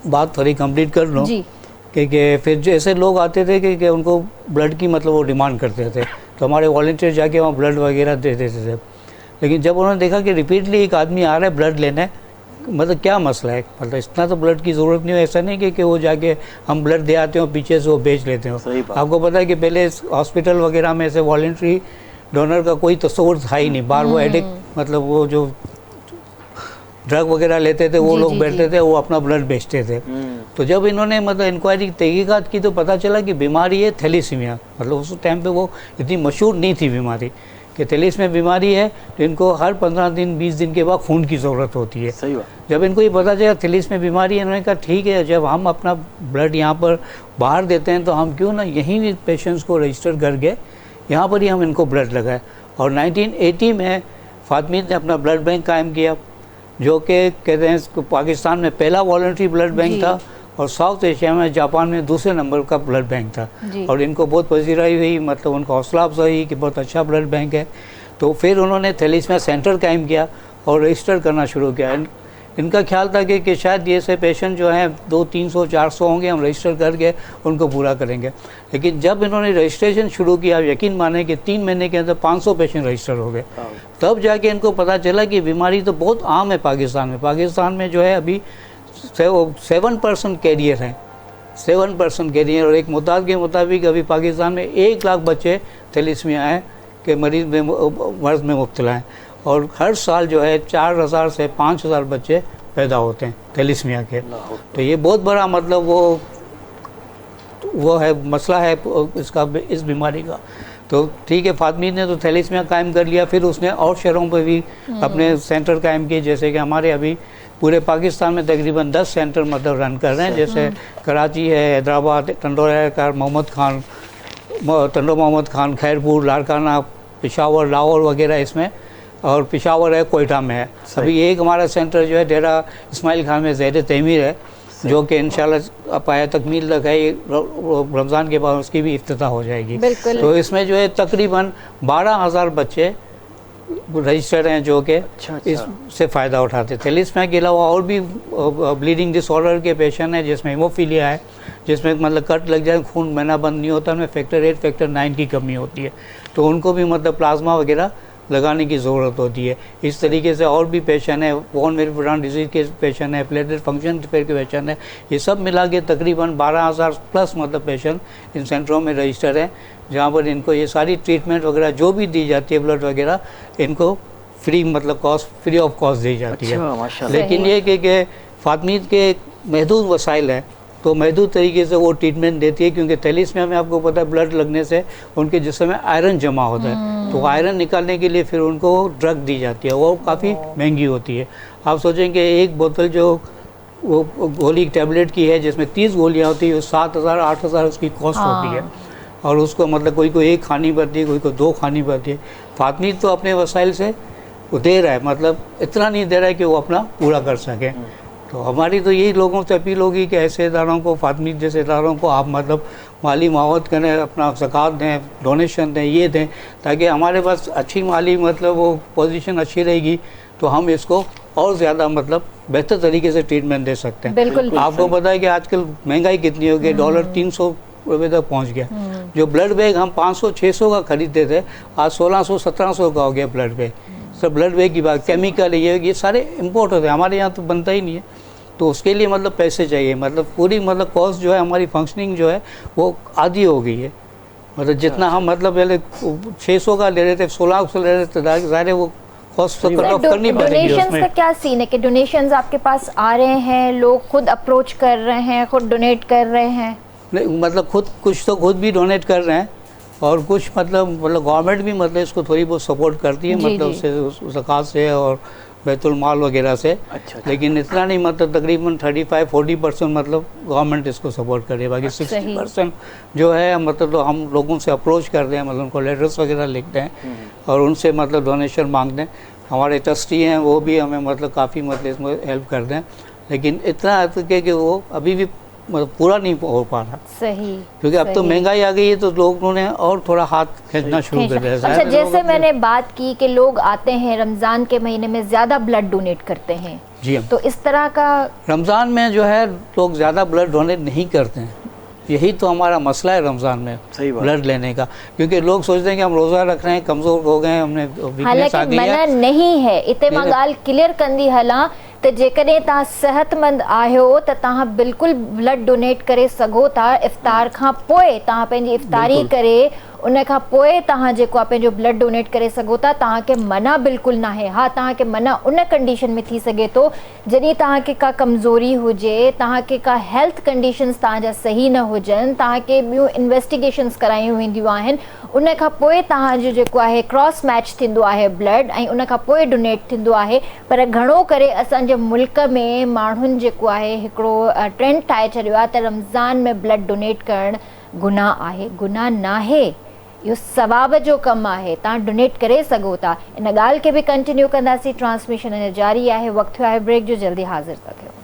बात थोड़ी कंप्लीट कर लूँ जी। कि फिर जो ऐसे लोग आते थे कि उनको ब्लड की मतलब वो डिमांड करते थे, तो हमारे वॉलंटियर जाके वहाँ ब्लड वगैरह दे देते थे। लेकिन जब उन्होंने देखा कि रिपीटली एक आदमी आ रहा है ब्लड लेने, मतलब क्या मसला है, मतलब इतना तो ब्लड की ज़रूरत नहीं है। ऐसा नहीं कि वो जाके हम ब्लड दे आते हो पीछे से वो बेच लेते हो। आपको पता है कि पहले हॉस्पिटल वगैरह में ऐसे वॉलंटरी डोनर का कोई तस्वुर था ही नहीं। बाहर वो एडिक्ट, मतलब वो जो ड्रग वगैरह लेते थे वो लोग बैठते थे, वो अपना ब्लड बेचते थे। तो जब इन्होंने मतलब इंक्वायरी तहकीकात की तो पता चला कि बीमारी है थैलीसीमिया। मतलब उस टाइम पे वो इतनी मशहूर नहीं थी बीमारी कि थैलीसीमिया बीमारी है, तो इनको हर 15 दिन 20 दिन के बाद खून की ज़रूरत होती है। सही बात। जब इनको ये पता चला थैलीसीमिया बीमारी है, इन्होंने कहा ठीक है, जब हम अपना ब्लड यहाँ पर बाहर देते हैं तो हम क्यों ना यहीं पेशेंट्स को रजिस्टर करके यहाँ पर ही हम इनको ब्लड लगाए। और 1980 में फातमिद ने अपना ब्लड बैंक कायम किया, जो कि कहते हैं इसको पाकिस्तान में पहला वॉलंटरी ब्लड बैंक था और साउथ एशिया में जापान में दूसरे नंबर का ब्लड बैंक था। और इनको बहुत पजीराई हुई, मतलब उनको हौसला अफजाई कि बहुत अच्छा ब्लड बैंक है। तो फिर उन्होंने थैलीसीमिया सेंटर कायम किया और रजिस्टर करना शुरू किया। इनका ख्याल था कि शायद ये से पेशेंट जो हैं 200-300-400 होंगे, हम रजिस्टर करके उनको पूरा करेंगे। लेकिन जब इन्होंने रजिस्ट्रेशन शुरू किया, यकीन माने कि 3 महीने के अंदर 500 पेशेंट रजिस्टर हो गए। तब जाके इनको पता चला कि बीमारी तो बहुत आम है पाकिस्तान में। पाकिस्तान में जो है अभी 7% कैरियर हैं, 7% कैरियर। और एक मुताद के मुताबिक अभी पाकिस्तान में 1 लाख बच्चे थैलीसीमिया हैं के मर्ज़ में मुब्तला हैं। और हर साल जो है 4000 से 5000 बच्चे पैदा होते हैं थैलीसीमिया के। तो ये बहुत बड़ा मतलब वो है मसला है इसका, इस बीमारी का। तो ठीक है, फातमिद ने तो थैलीसीमिया कायम कर लिया। फिर उसने और शहरों पर भी अपने सेंटर कायम किए, जैसे कि हमारे अभी पूरे पाकिस्तान में तकरीबन 10 सेंटर मतलब रन कर रहे हैं। जैसे कराची है, हैदराबाद, टंडोर मोहम्मद खान, खैरपुर, लाड़काना, पेशावर, लाहौर वगैरह इसमें, और पेशावर है, कोयटा में है। अभी एक हमारा सेंटर जो है डेरा इस्माइल खान में ज़ैर तमीर है, जो कि इंशाल्लाह पाया तकमील तक है, रमज़ान के बाद उसकी भी इफ्तिताह हो जाएगी। तो इसमें जो है तकरीबन 12,000 बच्चे रजिस्टर्ड हैं जो कि इससे फ़ायदा उठाते। थैलीसीमिया के अलावा और भी ब्लीडिंग डिसऑर्डर के पेशेंट हैं, जिसमें हीमोफीलिया है, जिसमें मतलब कट लग जाए, खून बहना बंद नहीं होता, उनमें फैक्टर 8, फैक्टर 9 की कमी होती है, तो उनको भी मतलब प्लाज्मा वगैरह लगाने की ज़रूरत होती है। इस तरीके से और भी पेशेंट है, बोन मैरो ब्राउन डिजीज़ के पेशेंट है, प्लेटलेट फंक्शन डिफेक्ट के पेशेंट है। ये सब मिला के तकरीबन 12,000 प्लस मतलब पेशेंट इन सेंटरों में रजिस्टर हैं, जहाँ पर इनको ये सारी ट्रीटमेंट वगैरह जो भी दी जाती है, ब्लड वगैरह, इनको फ्री मतलब फ्री ऑफ कॉस्ट दी जाती है। लेकिन ये कि फातमिद के महदूद वसाइल हैं, तो महदूद तरीके से वो ट्रीटमेंट देती है, क्योंकि थैलीसीमिया में आपको पता है ब्लड लगने से उनके जिस्म में आयरन जमा होता है, तो आयरन निकालने के लिए फिर उनको ड्रग दी जाती है, वो काफ़ी महंगी होती है। आप सोचेंगे एक बोतल जो वो गोली टैबलेट की है जिसमें 30 गोलियाँ होती है, 7,000-8,000 उसकी कॉस्ट होती है, और उसको मतलब कोई को 1 खानी पड़ती है, कोई को 2 खानी पड़ती है। फातमिद तो अपने वसाइल से वो दे रहा है, मतलब इतना नहीं दे रहा है कि वो अपना पूरा कर सके। तो हमारी तो यही लोगों से अपील होगी कि ऐसे इदारों को, फातमी जैसे इदारों को आप मतलब माली मावत करें, अपना ज़कात दें, डोनेशन दें, ये दें, ताकि हमारे पास अच्छी माली मतलब वो पोजीशन अच्छी रहेगी तो हम इसको और ज़्यादा मतलब बेहतर तरीके से ट्रीटमेंट दे सकते हैं। बिल्कुल। आपको पता है कि आजकल महंगाई कितनी हो गई, डॉलर 300 रुपये तक पहुँच गया। जो ब्लड बैग हम 500-600 का खरीदते थे, आज 1600-1700 का हो गया ब्लड बैग। सब ब्लड बैग की बात, केमिकल ये सारे इम्पोर्ट होते हैं, हमारे यहाँ तो बनता ही नहीं है। तो उसके लिए मतलब पैसे चाहिए, मतलब पूरी मतलब कॉस्ट जो है हमारी फंक्शनिंग जो है वो आधी हो गई है। मतलब जितना हम मतलब पहले 600 का ले रहे थे, 1600 ले रहे थे, ज़ाहिर है वो कॉस्ट तो कट ऑफ करनी पड़ेगी डोनेशंस उसमें। का क्या सीन है कि डोनेशंस आपके पास आ रहे हैं, लोग खुद अप्रोच कर रहे हैं, खुद डोनेट कर रहे हैं? नहीं, मतलब कुछ तो खुद भी डोनेट कर रहे हैं और कुछ मतलब गवर्नमेंट भी मतलब इसको थोड़ी बहुत सपोर्ट करती है, जी, मतलब जी। उससे ज़कात से और बैतुल माल वगैरह से। अच्छा। लेकिन इतना नहीं, मतलब तकरीबन 35-40% मतलब गवर्नमेंट इसको सपोर्ट करे, बाकी सही। 60% जो है मतलब तो हम लोगों से अप्रोच करते हैं, मतलब उनको लेटर्स वगैरह लिखते हैं और उनसे मतलब डोनेशन मांगते हैं। हमारे ट्रस्टी हैं वो भी हमें मतलब काफ़ी मतलब इसमें हेल्प करते हैं, लेकिन इतना है कि वो अभी भी मतलब पूरा नहीं हो पा रहा, सही, क्योंकि अब तो सही। महंगाई आ गई है तो लोगों ने और थोड़ा हाथ खींचना शुरू कर दिया है। अच्छा, ज़ाहिर है जैसे लोग मैंने बात की कि लोग आते हैं रमज़ान के महीने में ज़्यादा ब्लड डोनेट करते हैं, जी हम तो इस तरह का रमज़ान में जो है लोग ज़्यादा ब्लड डोनेट नहीं करते हैं। यही तो हमारा मसला है रमज़ान में, सही बात। ब्लड लेने का, क्योंकि लोग सोचते हैं कि हम रोज़ा रख रहे हैं, कमज़ोर हो गए, हमने वीकनेस आ हालांकि गई मना है। नहीं है, इते मां ॻाल्हि क्लियर कंदी हलां त जेकॾहिं तव्हां सेहतमंद आहियो त तव्हां बिल्कुलु ब्लड डोनेट करे सघो था। इफ़्तार खां पोइ तव्हां पंहिंजी इफ़्तारी करे उन खां पोइ तव्हां जेको आहे पंहिंजो ब्लड डोनेट करे सघो था, तव्हांखे मना बिल्कुलु न आहे। हा, तव्हांखे मना उन कंडीशन में थी सघे थो जॾहिं तव्हांखे का कमज़ोरी हुजे, तव्हांखे का हेल्थ कंडीशंस तव्हांजा सही न हुजनि, तव्हांखे ॿियूं इन्वेस्टिगेशंस करायूं वेंदियूं आहिनि, उन खां पोइ तव्हांजो जेको आहे क्रॉस मैच थींदो आहे ब्लड, ऐं उन खां पोइ डोनेट थींदो आहे। पर घणो करे असांजे मुल्क में माण्हुनि जेको आहे हिकिड़ो ट्रेंड ठाहे छॾियो आहे त रमज़ान में ब्लड डोनेट करणु गुनाह आहे। गुनाह नाहे, इहो सवाब जो कमु आहे, तव्हां डोनेट करे सघो था। इन ॻाल्हि खे बि कंटिन्यू कंदासीं, ट्रांसमिशन अञा जारी आहे। वक़्तु थियो आहे ब्रेक जो, जल्दी हाज़िर था थियूं।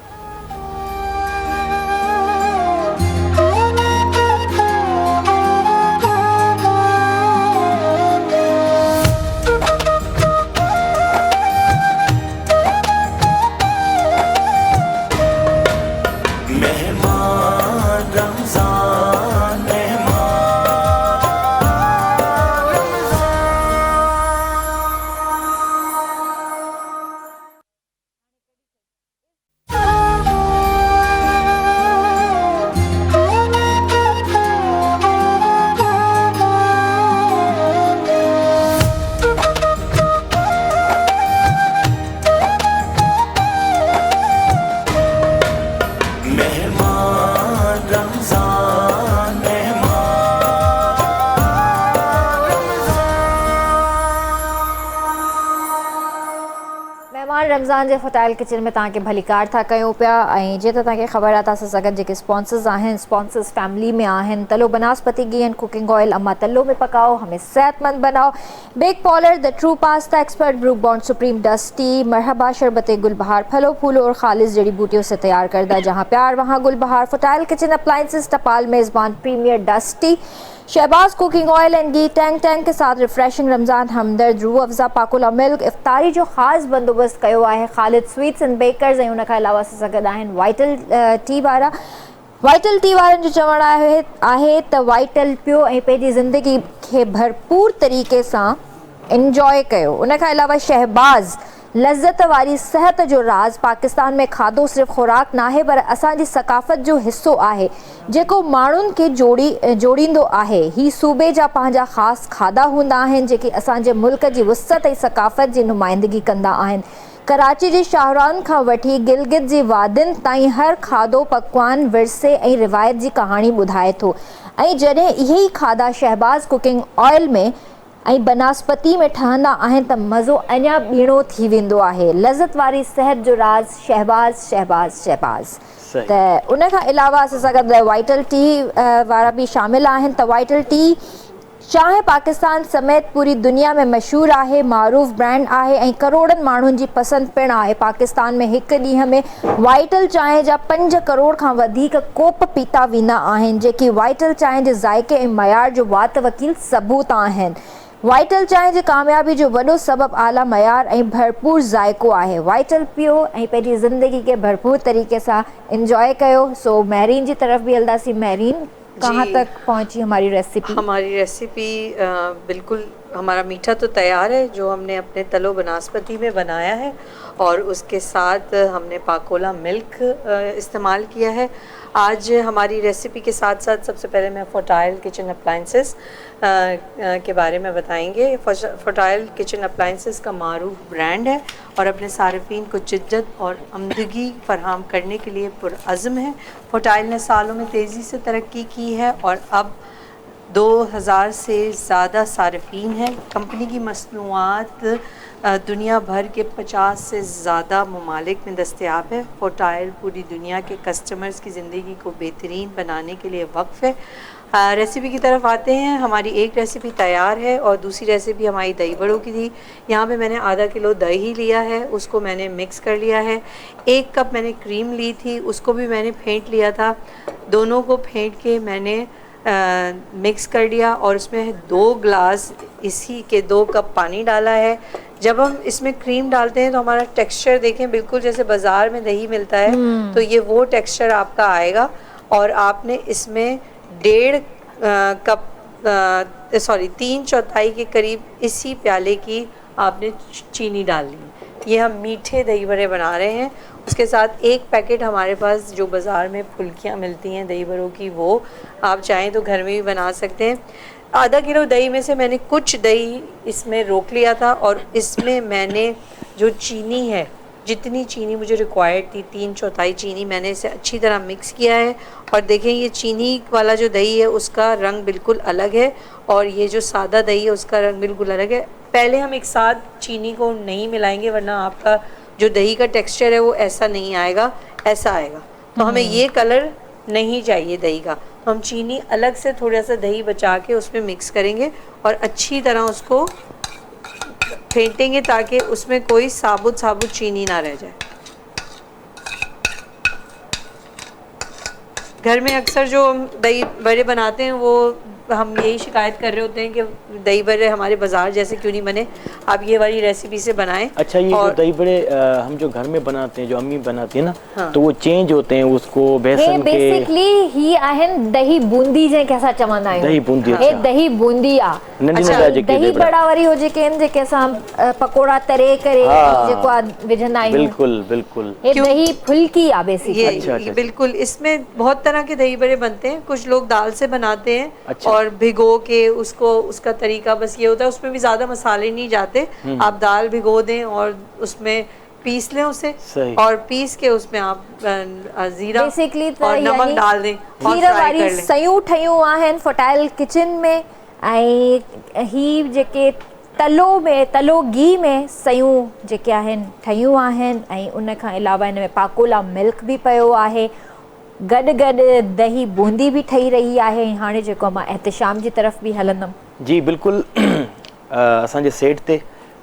रमज़ान जे फताइल किचन में तव्हांखे भलीकार था कयूं पिया। ऐं जीअं त तव्हांखे ख़बर आहे, तव्हां सां गॾु जेके स्पॉन्सर्स आहिनि, स्पॉन्सर्स फैमिली में आहिनि। Talo banaspati ghee and cooking oil, अम्मा तलो में पकाओ, हमें सेहतमंद बनाओ। Bake parlour, the true pasta expert, Brooke Bond supreme dusty, Marhaba शरबत गुलबहार फलों फूलों और खालिश जड़ी बूटियों से तैयार करदा, जहाँ प्यार वहाँ गुलबहार। फताइल kitchen appliances, Tapal Mezban premier dusty, Shahbaz cooking oil and ghee, Tang के साथ रिफ्रेशिंग रमज़ान हमदर्द, रूह अफ़ज़ा पाकुला मिल्क। इफ्तारी जो ख़ासि बंदोबस्त कयो आहे ख़ालिद स्वीट्स एंड बेकर्स, ऐं उनखां अलावा असां गॾु आहिनि वाइटल टी वारा। वाइटल टी वारनि जो चवणु आहे त वाइटल पियो ऐं पंहिंजी ज़िंदगी खे भरपूर तरीक़े सां इंजॉय कयो। उनखां अलावा शहबाज़, लज़्ज़त वारी सेहत जो राज़। पाकिस्तान में खाधो सिर्फ़ु ख़ुराक न आहे, पर असांजी सक़ाफ़त जो हिसो आहे जेको माण्हुनि खे जोड़ींदो आहे। ही सूबे जा पंहिंजा ख़ासि खाधा हूंदा आहिनि जेके असांजे मुल्क जी वुसअत ऐं सक़ाफ़त जी नुमाइंदगी कंदा आहिनि। कराची जे शाहरान खां वठी गिलगित जी वादियुनि ताईं हर खाधो पकवान विरसे ऐं रिवायत जी कहाणी ॿुधाए थो। ऐं जॾहिं इहे ई खाधा शहबाज़ कुकिंग ऑयल में ऐं बनास्पति में ठहंदा आहिनि त मज़ो अञा ॿीणो थी वेंदो आहे। लज़्ज़त वारी सेहत जो राज़, शहबाज़। त उन खां अलावा असां सां गॾु वाइटल टी वारा बि शामिल आहिनि। त वाइटल टी चांहि पाकिस्तान समेत पूरी दुनिया में मशहूर आहे, मारूफ़ ब्रांड आहे ऐं करोड़नि माण्हुनि जी पसंदि पिणु आहे। पाकिस्तान में हिकु ॾींहं में वाइटल चांहि जा 5 करोड़ खां वधीक कोप पीता वेंदा आहिनि, जेकी वाइटल चांहि जे ज़ाइक़े ऐं मयार जो वात वकील सबूत आहिनि। वाइटल चांहि जी कामयाबी जो वॾो सबबु आला मयार ऐं भरपूर ज़ाइक़ो आहे। वाइटल पियो ऐं पंहिंजी ज़िंदगी खे भरपूर तरीक़े सां इंजॉय कयो। सो महरीन जी तरफ़ भी हलंदासीं। महरीन, कहाँ तक पहुंची हमारी रेसिपी? हमारी रेसिपी बिल्कुल, हमारा मीठा तो तैयार है जो हमने अपने तलो बनास्पति में बनाया है, और उसके साथ हमने पाकोला मिल्क इस्तेमाल किया है। आज हमारी रेसिपी के साथ साथ सबसे पहले मैं फर्टाइल किचन अप्लाइंसेस के बारे में बताएंगे। फर्टाइल किचन अप्लाइंसेस का मारूफ ब्रांड है और अपने सार्फिन को जिद्दत और आमदगी फराहम करने के लिए पुरअज़्म है। फर्टाइल ने सालों में तेज़ी से तरक्की की है और अब 2000 से ज़्यादा सार्फिन हैं। कंपनी की मसनूआत दुनिया भर के 50 से ज़्यादा ममालिक में दस्तयाब है। फर्टाइल पूरी दुनिया के कस्टमर्स की ज़िंदगी को बेहतरीन बनाने के लिए वक्फ़ है। रेसिपी की तरफ आते हैं। हमारी एक रेसिपी तैयार है और दूसरी रेसिपी हमारी दही बड़ों की थी। यहाँ पे मैंने आधा किलो दही लिया है, उसको मैंने मिक्स कर लिया है। 1 कप मैंने क्रीम ली थी, उसको भी मैंने फेंट लिया था। दोनों को फेंट के मैंने मिक्स कर लिया और उसमें 2 गिलास इसी के 2 कप पानी डाला है। जब हम इसमें क्रीम डालते हैं तो हमारा टेक्सचर देखें बिल्कुल जैसे बाज़ार में दही मिलता है, तो ये वो टेक्सचर आपका आएगा। और आपने इसमें 1.5 कप 3/4 के करीब इसी प्याले की आपने चीनी डालनी है। ये हम मीठे दही बड़े बना रहे हैं। उसके साथ 1 पैकेट हमारे पास जो बाज़ार में फुल्कियाँ मिलती हैं दही बड़ों की, वो आप चाहें तो घर में भी बना सकते हैं। आधा किलो दही में से मैंने कुछ दही इसमें रोक लिया था और इसमें मैंने जो चीनी है, जितनी चीनी मुझे रिक्वायर्ड थी 3/4 चीनी, मैंने इसे अच्छी तरह मिक्स किया है। और देखें ये चीनी वाला जो दही है उसका रंग बिल्कुल अलग है और ये जो सादा दही है उसका रंग बिल्कुल अलग है। पहले हम एक साथ चीनी को नहीं मिलाएंगे वरना आपका जो दही का टेक्सचर है वो ऐसा नहीं आएगा, ऐसा आएगा। तो हमें ये कलर नहीं चाहिए दही का, तो हम चीनी अलग से थोड़ा सा दही बचा के उसमें मिक्स करेंगे और अच्छी तरह उसको फेंटेंगे ताकि उसमें कोई साबुत चीनी ना रह जाए। घर में अक्सर जो हम दही बड़े बनाते हैं वो हम यही शिकायत कर रहे होते हैं कि दही बड़े हमारे बाजार जैसे क्यों नहीं बने। आप ये वाली रेसिपी से बनाएं। अच्छा, ये जो दही बड़े हम जो घर में बनाते हैं, जो अम्मी बनाती है ना, हाँ। तो वो चेंज होते हैं उसको बेसन के। बेसिकली ही आहिन दही बूंदी जे कैसा चवंदा आहियूं। दही बूंदी, हे दही बूंदी आ। अच्छा, दही बड़ा वारी हो जेके असां पकोड़ा तरे करे जेको विझंदा आहियूं। बिल्कुल बिल्कुल। हे दही फुल्की आ बेसिकली। ये बिल्कुल, इसमें बहुत तरह के दही बड़े बनते हैं। कुछ लोग दाल से बनाते हैं। अच्छा। और भिगो के उसको, उसका तरीका बस ये होता है, उसमें भी ज़्यादा मसाले नहीं जाते। आप दाल भिगो दें और उसमें पीस लें उसे, और पीस के उसमें आप जीरा और नमक डाल दें और फ्राई कर लें। सयूं ठहियूं आहिनि फर्टाइल किचन में। ऐं ही जेके तलो घी में सयूं जेके आहिनि ठहियूं आहिनि ऐं उन खां अलावा हिन में पाकोला मिल्क भी पियो आहे। गॾु दही बूंदी भी ठही रही आहे। हाणे जेको मां एहतिशाम जी तरफ़ भी हलंदमि। जी बिल्कुलु। असांजे सेट ते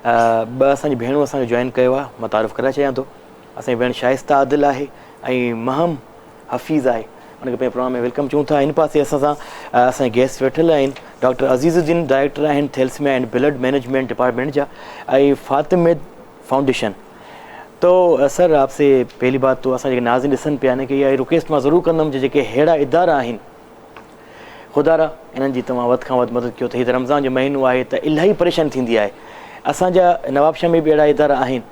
2 असांजी भेणूं असांखे जॉइन कयो आहे। मां तारीफ़ कराए चाहियां थो। असांजी भेण शाइस्ता आदिल आहे ऐं महम हफ़ीज़ आहे, उनखे पंहिंजे प्रोग्राम में वेलकम चऊं था। इन पासे असां सां असांजे गेस्ट वेठल आहिनि डॉक्टर अज़ीज़ुद्दीन, डायरेक्टर आहिनि thalassemia and blood management department जा, ऐं फातिमिद फाउंडेशन। तो सर, आपसे पहली बात तो असां जेके नाज़रीन ॾिसनि पिया न, कि इहा रिक्वेस्ट मां ज़रूरु कंदुमि जेके अहिड़ा इदारा आहिनि, ख़ुदारा इन्हनि जी तव्हां वधि खां वधि मदद कयो। त हीअ रमज़ान जो महीनो आहे त इलाही परेशानी थींदी आहे। असांजा नवाबशाह में बि अहिड़ा इदारा आहिनि,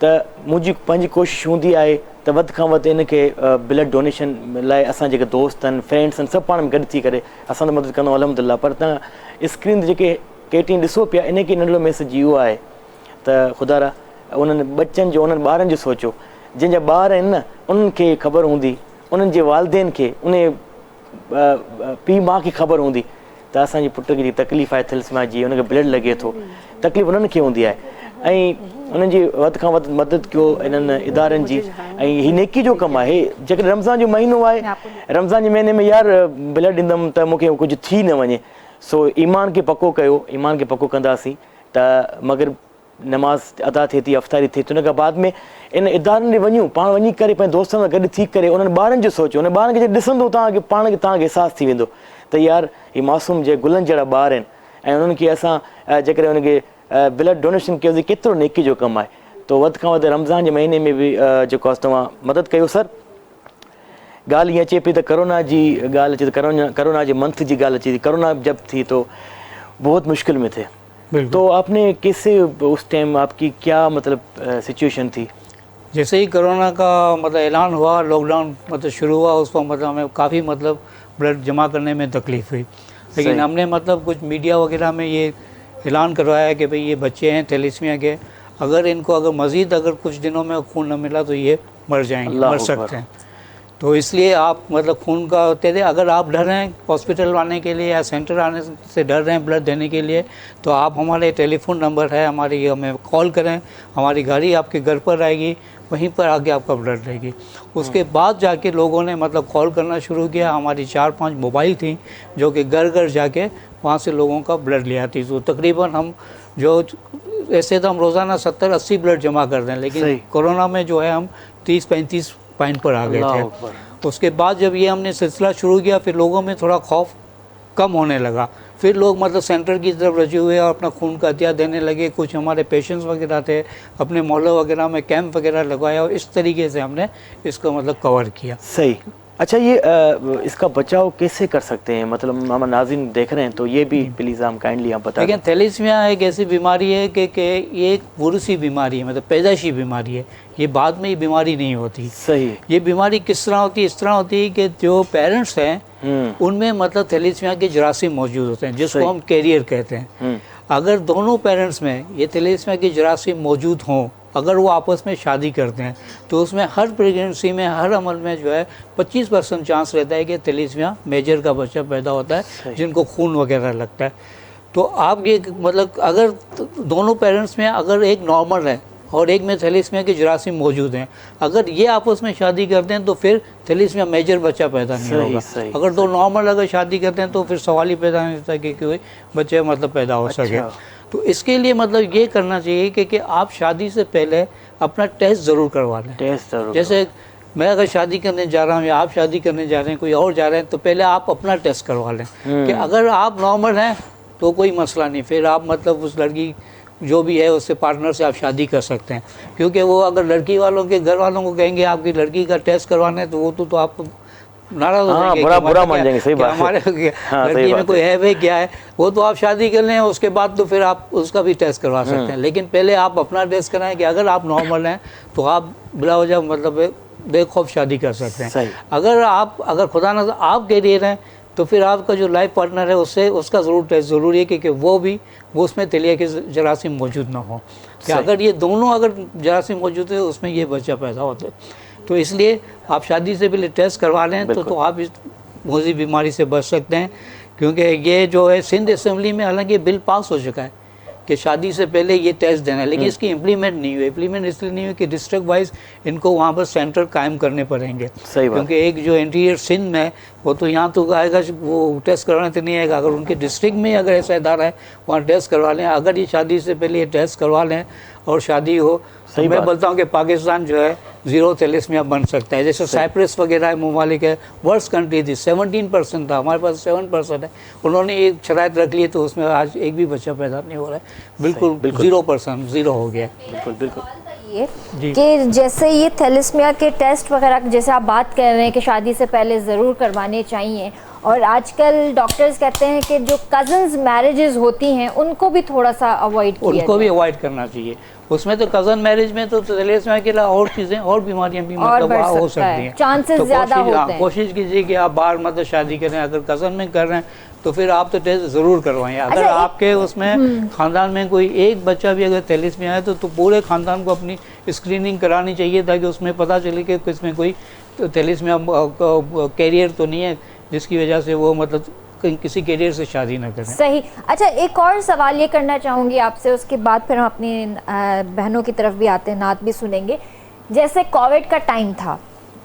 त मुंहिंजी पंहिंजी कोशिशि हूंदी आहे त वधि खां वधि इनखे ब्लड डोनेशन लाइ असां जेके दोस्त आहिनि, फ्रेंड्स आहिनि, सभु पाण में गॾु थी करे असां त मदद कंदो अलहमदिल्ला। पर तव्हां स्क्रीन ते जेके केटीन ॾिसो पिया, इनखे नंढिड़ो मैसेज इहो आहे त ख़ुदारा उन्हनि बच्चनि जो, उन्हनि ॿारनि जो सोचो जंहिंजा ॿार आहिनि न, उन्हनि खे ख़बर हूंदी, उन्हनि जे वालिदेन खे, उन पीउ माउ खे ख़बर हूंदी त असांजे पुट खे जी तकलीफ़ आहे थैलेसीमिया जी, उनखे ब्लड लॻे थो, तकलीफ़ उन्हनि खे हूंदी आहे। ऐं उन्हनि जी वधि खां वधि मदद कयो इन्हनि इदारनि जी। ऐं हीउ नेकी जो कमु आहे। जेकॾहिं रमज़ान जो महीनो आहे, रमज़ान जे महीने में यार ब्लड ॾींदुमि त मूंखे कुझु थी न वञे, सो ईमान के पको कयो, ईमान के पको कंदासीं त मगर नमाज़ अदा थिए थी, अफ़्तारी थिए थी, उन खां बाद में इन इदारनि ॾे वञूं, पाण वञी करे पंहिंजे दोस्तनि सां गॾु थी करे उन्हनि ॿारनि जो सोचो, उन ॿारनि खे जॾहिं ॾिसंदो तव्हांखे पाण खे तव्हांखे अहसासु थी वेंदो त यार हीअ मासूम जे गुलनि जहिड़ा ॿार आहिनि ऐं उन्हनि खे असां जेकॾहिं उनखे ब्लड डोनेशन कयोसीं केतिरो नेकी जो कमु आहे। तो वधि खां वधि रमज़ान जे महीने में बि जेको आहे तव्हां मदद कयो। सर ॻाल्हि ईअं अचे पई त करोना जी ॻाल्हि अचे त करोना जे मंथ जी ॻाल्हि अचे थी। करोना जब थी तो बहुत मुश्किल में थे, तो आपने कैसे उस टाइम आपकी क्या मतलब सिचुएशन थी? जैसे ही कोरोना का मतलब ऐलान हुआ, लॉकडाउन मतलब शुरू हुआ, उस पर मतलब हमें काफ़ी मतलब ब्लड जमा करने में तकलीफ़ हुई, लेकिन हमने मतलब कुछ मीडिया वगैरह में ये ऐलान करवाया कि भाई ये बच्चे हैं थैलेसीमिया के, अगर इनको अगर मज़ीद अगर कुछ दिनों में खून न मिला तो ये मर जाएंगे, मर सकते हैं। तो इसलिए आप मतलब खून का होते थे, अगर आप डर रहे हैं हॉस्पिटल आने के लिए या सेंटर आने से डर रहे हैं ब्लड देने के लिए, तो आप हमारे टेलीफोन नंबर है हमारी, हमें कॉल करें, हमारी गाड़ी आपके घर पर आएगी, वहीं पर आके आपका ब्लड लेगी। उसके बाद जाके लोगों ने मतलब कॉल करना शुरू किया। हमारी 4-5 मोबाइल थी जो कि घर घर जाके वहाँ से लोगों का ब्लड ले आती। तो तकरीबन हम जो ऐसे तो हम रोज़ाना 70-80 ब्लड जमा कर दें, लेकिन कोरोना में जो है हम 30-35 पॉइंट पर आ गए थे। उसके बाद जब ये हमने सिलसिला शुरू किया, फिर लोगों में थोड़ा खौफ कम होने लगा, फिर लोग मतलब सेंटर की तरफ रजे हुए और अपना खून का अतिया देने लगे। कुछ हमारे पेशेंट्स वगैरह थे, अपने मोहल्ले वगैरह में कैंप वगैरह लगवाया और इस तरीके से हमने इसको मतलब कवर किया। सही। अच्छा, ये इसका बचाव कैसे कर सकते हैं? मतलब हम नाज़रीन देख रहे हैं तो ये भी प्लीज़ हम काइंडली आप बता दें। लेकिन थैलेसीमिया एक ऐसी बीमारी है कि ये एक वुरुसी बीमारी है, मतलब पैदाइशी बीमारी है, ये बाद में ये बीमारी नहीं होती। सही। ये बीमारी किस तरह होती है? इस तरह होती है कि जो पेरेंट्स हैं उनमें मतलब थैलेसीमिया के जरासीम मौजूद होते हैं, जिसको हम कैरियर कहते हैं। अगर दोनों पेरेंट्स में ये थैलेसीमिया के जरासीम मौजूद हों, अगर वो आपस में शादी करते हैं, तो उसमें हर प्रेगनेंसी में हर अमल में जो है 25% चांस रहता है कि थैलेसीमिया मेजर का बच्चा पैदा होता है, जिनको खून वगैरह लगता है। तो आप ये मतलब अगर दोनों पेरेंट्स में अगर एक नॉर्मल है और एक में थैलेसीमिया के जरासीम मौजूद हैं, अगर ये आपस में शादी करते हैं तो फिर थैलेसीमिया मेजर बच्चा पैदा नहीं होगा। अगर दो नॉर्मल अगर शादी करते हैं तो फिर सवाल ही पैदा नहीं होता कि कोई बच्चे मतलब पैदा हो सके। तो इसके लिए मतलब ये करना चाहिए कि आप शादी से पहले अपना टेस्ट ज़रूर करवा लें। टेस्ट ज़रूर। जैसे मैं अगर शादी करने जा रहा हूँ या आप शादी करने जा रहे हैं, कोई और जा रहे हैं, तो पहले आप अपना टेस्ट करवा लें कि अगर आप नॉर्मल हैं तो कोई मसला नहीं, फिर आप मतलब उस लड़की जो भी है उससे पार्टनर से आप शादी कर सकते हैं। क्योंकि वो अगर लड़की वालों के घर वालों को कहेंगे आपकी लड़की का टेस्ट करवाना है, तो वो तो आप नाराज हो जाएंगे, बुरा मान जाएंगे। सही बात है। हमारे लड़की में कोई है वे क्या है, वो तो आप शादी कर लें, उसके बाद तो फिर आप उसका भी टेस्ट करवा सकते हैं। लेकिन पहले आप अपना टेस्ट कराएं कि अगर आप नॉर्मल हैं तो आप बिला वजह मतलब बेखौफ शादी कर सकते हैं। अगर खुदा न आप कैरियर हैं तो फिर आपका जो लाइफ पार्टनर है उससे उसका ज़रूर टेस्ट ज़रूरी है कि वो उसमें थैलेसीमिया के जरासीम मौजूद ना हो। कि अगर ये दोनों अगर जरासीम मौजूद है उसमें ये बच्चा पैदा होता है। तो इसलिए आप शादी से पहले टेस्ट करवा लें तो आप इस मोजी बीमारी से बच सकते हैं। क्योंकि ये जो है सिंध असेंबली में हालांकि बिल पास हो चुका है कि शादी से पहले ये टेस्ट देना है, लेकिन इसकी इम्प्लीमेंट नहीं हुई। इम्प्लीमेंट इसलिए नहीं हुई कि डिस्ट्रिक्ट वाइज इनको वहाँ पर सेंटर कायम करने पड़ेंगे। क्योंकि एक जो इंटीरियर सिंध में वो तो यहाँ तो आएगा, वो टेस्ट करवाने तो नहीं आएगा। अगर उनके डिस्ट्रिक्ट में अगर ऐसा इदारा है वहाँ टेस्ट करवा लें। अगर ये शादी से पहले ये टेस्ट करवा लें और शादी हो, तो मैं बोलता हूँ कि पाकिस्तान जो है ज़ीरो थैलेसीमिया बन सकता है। जैसे साइप्रस वगैरह ममालिक है, वर्स्ट कंट्री थी, 17% था, हमारे पास 7% है। उन्होंने एक शराइत रख ली तो उसमें आज एक भी बच्चा पैदा नहीं हो रहा है। बिल्कुल 0% ज़ीरो हो गया। बिल्कुल कि जैसे ये थैलेसीमिया के टेस्ट वगैरह जैसे आप बात कर रहे हैं कि शादी से पहले ज़रूर करवाने चाहिए, और आजकल डॉक्टर्स कहते हैं कि जो कज़न्स मैरिजेस होती हैं उनको भी थोड़ा सा अवॉइड किया उनको भी अवॉइड करना चाहिए। उसमें तो कज़न मैरिज में तो थैलेसीमिया के अलावा और चीज़ें और बीमारियां भी मतलब हो सकती हैं, चांसेस ज़्यादा होते हैं। कोशिश कीजिए कि आप बाहर मतलब शादी करें। अगर कज़न में कर रहे हैं तो फिर आप तो टेस्ट ज़रूर करवाएं। अगर आपके उसमें ख़ानदान में कोई एक बच्चा भी अगर थैलेसीमिया है तो पूरे ख़ानदान को अपनी स्क्रीनिंग करानी चाहिए, ताकि उसमें पता चले कि इसमें कोई थैलेसीमिया कैरियर तो नहीं है जिसकी वजह से वो मतलब किसी कैरियर से शादी ना करें। सही। अच्छा, एक और सवाल ये करना चाहूँगी आपसे, उसके बाद फिर हम अपनी बहनों की तरफ भी आते हैं, नात भी सुनेंगे। जैसे कोविड का टाइम था,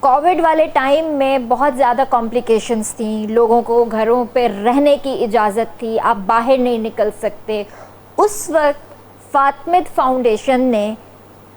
कोविड वाले टाइम में बहुत ज़्यादा कॉम्प्लिकेशंस थी, लोगों को घरों पे रहने की इजाज़त थी, आप बाहर नहीं निकल सकते। उस वक्त फातमिद फाउंडेशन ने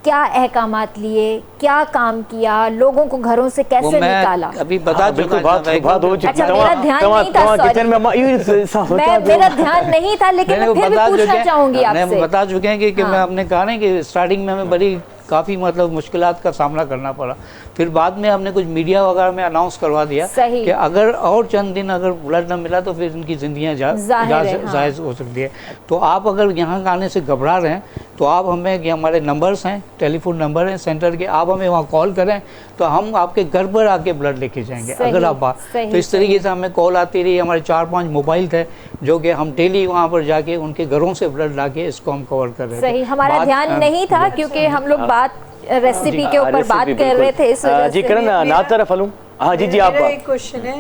क्या अहकामात लिए, क्या काम किया, लोगों को घरों से कैसे निकाला? अभी बता बिल्कुल बात हो चुकी अच्छा, मेरा ध्यान नहीं था, मेरा ध्यान नहीं था, लेकिन मैं फिर भी पूछना चाहूंगी आपसे। बता चुके हैं कि मैं आपने कहा ना कि स्टार्टिंग में हमें बड़ी काफ़ी मतलब मुश्किलात का सामना करना पड़ा, फिर बाद में हमने कुछ मीडिया वगैरह में अनाउंस करवा दिया कि अगर और चंद दिन अगर ब्लड न मिला तो फिर इनकी ज़िंदगियाँ जायज़ हो सकती है। तो आप अगर यहाँ आने से घबरा रहे हैं तो आप हमें, कि हमारे नंबर्स हैं, टेलीफोन नंबर हैं सेंटर के, आप हमें वहाँ कॉल करें तो हम आपके घर पर आके ब्लड लेके जाएंगे। अगर आप तो इस तरीके से हमें कॉल आती रही, हमारे 4-5 मोबाइल थे जो कि हम डेली वहाँ पर जाके उनके घरों से ब्लड ला के इसको हम कवर कर रहे थे। सही, हमारा ध्यान नहीं था क्योंकि हम लोग रेसिपी के ऊपर बात कर रहे थे। जी करण ना तरफ अलूम। हाँ जी आप। मेरा एक क्वेश्चन है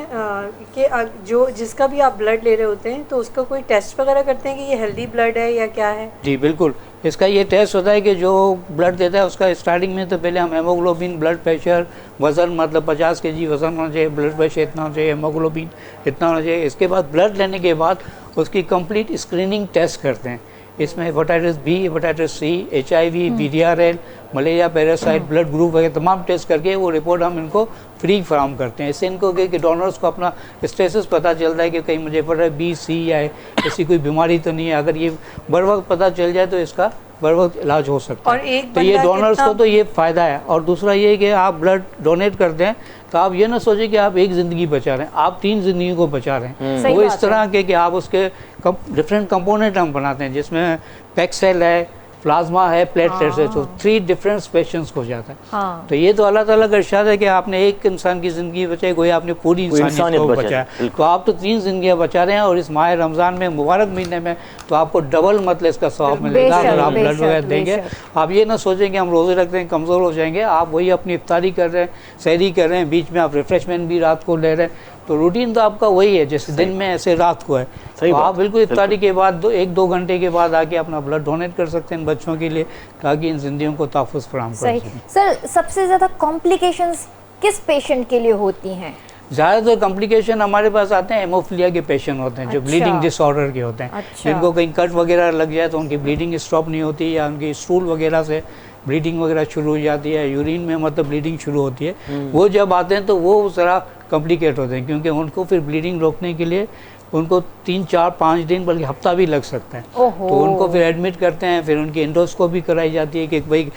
कि जो जिसका भी आप ब्लड ले रहे होते हैं तो उसका कोई टेस्ट वगैरह करते हैं कि ये हेल्दी ब्लड है या क्या है? जी बिल्कुल, इसका ये टेस्ट होता है कि जो ब्लड देता है उसका स्टार्टिंग में तो पहले हम हेमोग्लोबिन, ब्लड प्रेशर, वज़न मतलब 50 kg वज़न होना चाहिए, ब्लड प्रेशर इतना होना चाहिए, हेमोग्लोबिन इतना होना चाहिए। इसके बाद ब्लड लेने के बाद उसकी कंप्लीट स्क्रीनिंग टेस्ट करते हैं। इसमें hepatitis B, hepatitis C, HIV, VDRL, malaria, parasite, blood group वगैरह तमाम टेस्ट करके वो रिपोर्ट हम इनको फ्री फराम करते हैं। इससे इनको कि डोनर्स को अपना स्टेटस पता चलता है कि कहीं मुझे पता है B, C या ऐसी कोई बीमारी तो नहीं है। अगर ये बर वक्त पता चल जाए तो इसका बर वक्त इलाज हो सकता है। तो ये डोनर्स को तो ये फ़ायदा है। और दूसरा ये कि आप ब्लड डोनेट करते हैं तो आप ये ना सोचें कि आप एक ज़िंदगी बचा रहे हैं, आप 3 ज़िंदगी को बचा रहे हैं। वो इस तरह के कि आप उसके डिफरेंट कंपोनेंट हम बनाते हैं, जिसमें पैक सेल है, प्लाज्मा है, प्लेटलेट्स है, तो 3 डिफरेंट पेशेंट्स हो जाता है। तो ये तो अल्लाह ताला का इरशाद है कि आपने एक इंसान की ज़िंदगी बचाई, कोई आपने पूरी इंसानियत को बचाया। तो आप तो 3 जिंदगियाँ बचा रहे हैं और इस माह रमज़ान में, मुबारक महीने में, तो आपको डबल मतलब इसका सवाब मिलेगा अगर आप ब्लड वगैरह देंगे। आप ये ना सोचें कि हम रोज़े रखते हैं कमज़ोर हो जाएंगे, आप वही अपनी इफ्तारी कर रहे हैं, सहरी कर रहे हैं, बीच में आप रिफ्रेशमेंट भी रात को ले रहे हैं, तो रूटीन तो आपका वही है जैसे दिन में ऐसे रात को है। तो आप बिल्कुल इफ्तारी के बाद 1-2 घंटे के बाद आके अपना ब्लड डोनेट कर सकते हैं बच्चों के लिए, ताकि इन जिंदगियों को तहफ़्फ़ुज़ फराहम कर सकें। सर, सबसे ज़्यादा कॉम्प्लिकेशंस किस पेशेंट के लिए होती हैं? ज़्यादातर कॉम्प्लिकेशन हमारे पास आते हैं हेमोफिलिया के पेशेंट होते हैं, जो ब्लीडिंग डिसऑर्डर के होते हैं, जिनको कहीं कट वगैरह लग जाए तो उनकी ब्लीडिंग स्टॉप नहीं होती, या उनकी स्टूल वगैरह से ब्लीडिंग वगैरह शुरू हो जाती है, यूरिन में मतलब ब्लीडिंग शुरू होती है। वो जब आते हैं तो वो ज़रा कॉम्प्लिकेट होते हैं, क्योंकि उनको फिर ब्लीडिंग रोकने के लिए उनको 3-4-5 दिन बल्कि हफ्ता भी लग सकता है। तो उनको फिर एडमिट करते हैं, फिर उनकी एंडोस्कोपी कराई जाती है कि भाई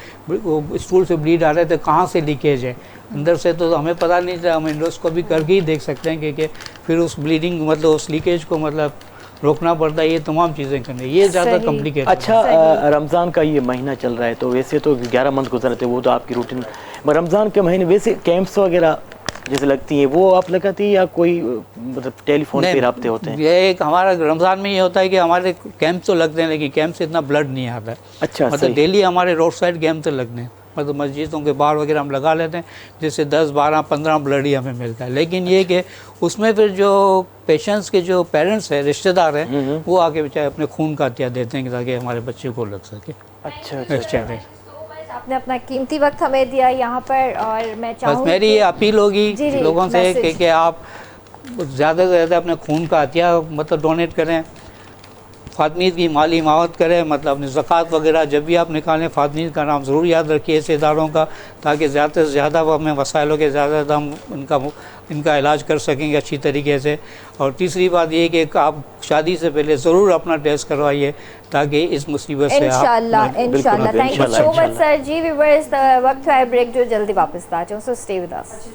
स्टूल से ब्लीड आ रहा है तो कहाँ से लीकेज है, अंदर से तो हमें पता नहीं था, हम एंडोस्कोपी करके ही देख सकते हैं कि फिर उस ब्लीडिंग मतलब उस लीकेज को मतलब रोकना पड़ता है। ये तमाम चीज़ें करनी, ये ज़्यादा कॉम्प्लिकेटेड। अच्छा, रमज़ान का ये महीना चल रहा है तो वैसे तो 11 मंथ गुजर थे, वो तो आपकी रूटीन, रमज़ान के महीने वैसे कैंप्स वगैरह जैसे लगती है वो आप लगाती है या कोई मतलब टेलीफोन पे रब्ते होते हैं? ये एक हमारा रमज़ान में ये होता है कि हमारे कैंप तो लगते हैं, लेकिन कैंप से इतना ब्लड नहीं आता है। अच्छा, मतलब डेली हमारे रोड साइड कैंप तो लगते हैं, मतलब मस्जिदों के बाहर वगैरह हम लगा लेते हैं, जिससे 10-12-15 ब्लड ही हमें मिलता है। लेकिन ये कि उसमें फिर जो पेशेंट्स के जो पेरेंट्स हैं, रिश्तेदार हैं, वो आके बेचारे अपने खून का अतिया देते हैं ताकि हमारे बच्चे को लग सके। अच्छा, आपने अपना कीमती वक्त हमें दिया यहाँ पर, और मैं चाहूँगी बस मेरी ये अपील होगी लोगों से कि आप ज़्यादा से ज़्यादा अपने खून का अतिया मतलब डोनेट करें, फातमीद की माली इमामत करें, मतलब अपनी ज़कात वगैरह जब भी आप निकालें फातमीद का नाम ज़रूर याद रखिए इस इदारों का, ताकि ज़्यादा से ज़्यादा वो हमें वसाइलों के ज़्यादा हम इनका इलाज कर सकेंगे अच्छी तरीके से। और तीसरी बात ये कि आप शादी से पहले ज़रूर अपना टेस्ट करवाइए ताकि इस मुसीबत से इंशाल्लाह। Thank you so much sir ji. Viewers, वक्त है ब्रेक, जो जल्दी वापस आ जाओ, so stay with us.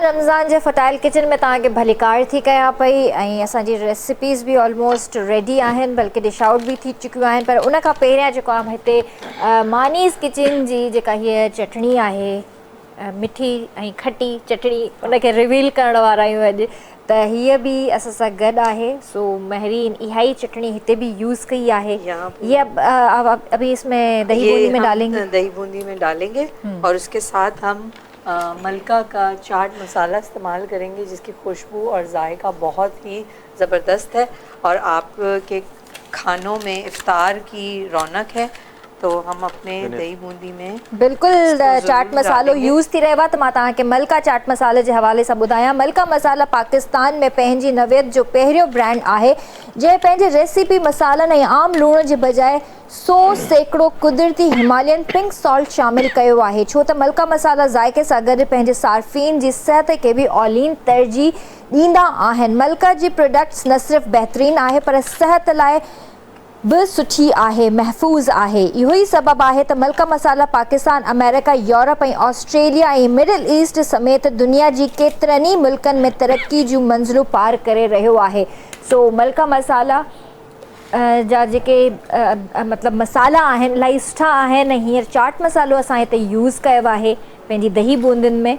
Ramzan जे फटाइल किचन में तव्हांखे भलीकार थी कयां पई ऐं असांजी रेसिपीज़ बि ऑलमोस्ट रेडी आहिनि, बल्कि डिश आउट बि थी चुकियूं आहिनि। पर उन खां पहिरियां जेको आहे हिते मानीज़ किचन जी जेका हीअ चटणी आहे, मिठी ऐं खटी चटणी, उनखे रिवील करण वारा आहियूं अॼु। त हीअ बि असां सां गॾु आहे। सो महरीन इहा ई चटणी हिते बि यूज़ कई आहे। ये अभी इसमें दही बूंदी में डालेंगे, दही बूंदी में डालेंगे और उसके साथ हम मलका का चाट मसाला इस्तेमाल करेंगे, जिसकी खुशबू और जायका बहुत ही ज़बरदस्त है और आपके खानों में इफ्तार की रौनक है। तो हम अपने दही बूंदी में बिल्कुल चाट मसालो यूज़ थी रहियो आहे। त मां तव्हांखे मलका चाट मसाले जे हवाले सां ॿुधायां। मलका मसाला पाकिस्तान में पंहिंजी नवियत जो पहिरियों ब्रांड आहे जंहिं पंहिंजे रेसिपी मसालनि ऐं आम लूण जे बजाए 100% कुदरती हिमालयन पिंक सॉल्ट शामिल कयो आहे, छो त मलका मसाला ज़ाइके सां गॾु पंहिंजे सार्फ़ीन जी सिहत खे बि औलीन तरजीह ॾींदा आहिनि। मलका जी प्रोडक्ट्स न सिर्फ़ु बहितरीनु आहे पर सिहत लाइ बि सुठी आहे, महफ़ूज़ आहे। इहो ई सबबु आहे त मलका मसाला पाकिस्तान, अमेरिका, यूरोप ऐं ऑस्ट्रेलिया ऐं मिडल ईस्ट समेत दुनिया जी केतिरनि ई मुल्कनि में तरक़ी जूं मंज़िलूं पार करे रहियो आहे। सो मलका मसाला जा जेके मतिलबु मसाला आहिनि इलाही सुठा आहिनि। हींअर चाट मसालो असां हिते यूज़ कयो आहे पंहिंजी दही बूंदियुनि में।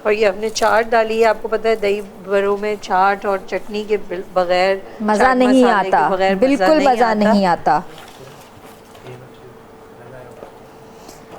और ये हमने चाट डाली है। आपको पता है दही बड़ों में चाट और चटनी के बगैर मज़ा नहीं आता, बिल्कुल मज़ा नहीं आता।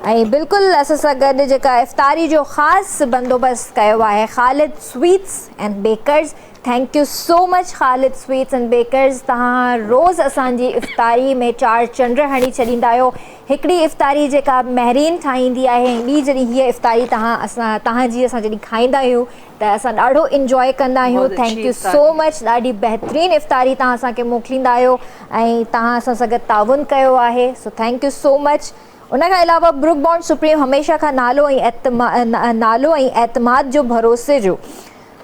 ऐं बिल्कुलु असां सां गॾु जेका इफ़्तारी जो ख़ासि बंदोबस्तु कयो आहे Khalid sweets and bakers. Thank you so much Khalid sweets and bakers. तव्हां रोज़ु असांजी इफ़्तारी में 4 चंड हणी छॾींदा आहियो। हिकिड़ी इफ़्तारी जेका महरीन ठाहींदी आहे ऐं ॿी जॾहिं हीअ इफ़्तारी तव्हांजी असां जॾहिं खाईंदा आहियूं त असां ॾाढो इंजॉय कंदा आहियूं। Thank you so much. ॾाढी बहितरीनु इफ़्तारी तव्हां असांखे मोकिलींदा आहियो ऐं तव्हां असां सां गॾु ताउन कयो आहे। So thank you so much. उन खां अलावा ब्रुक बॉन्ड सुप्रीम हमेशह खां नालो ऐं एतमाद जो भरोसे जो।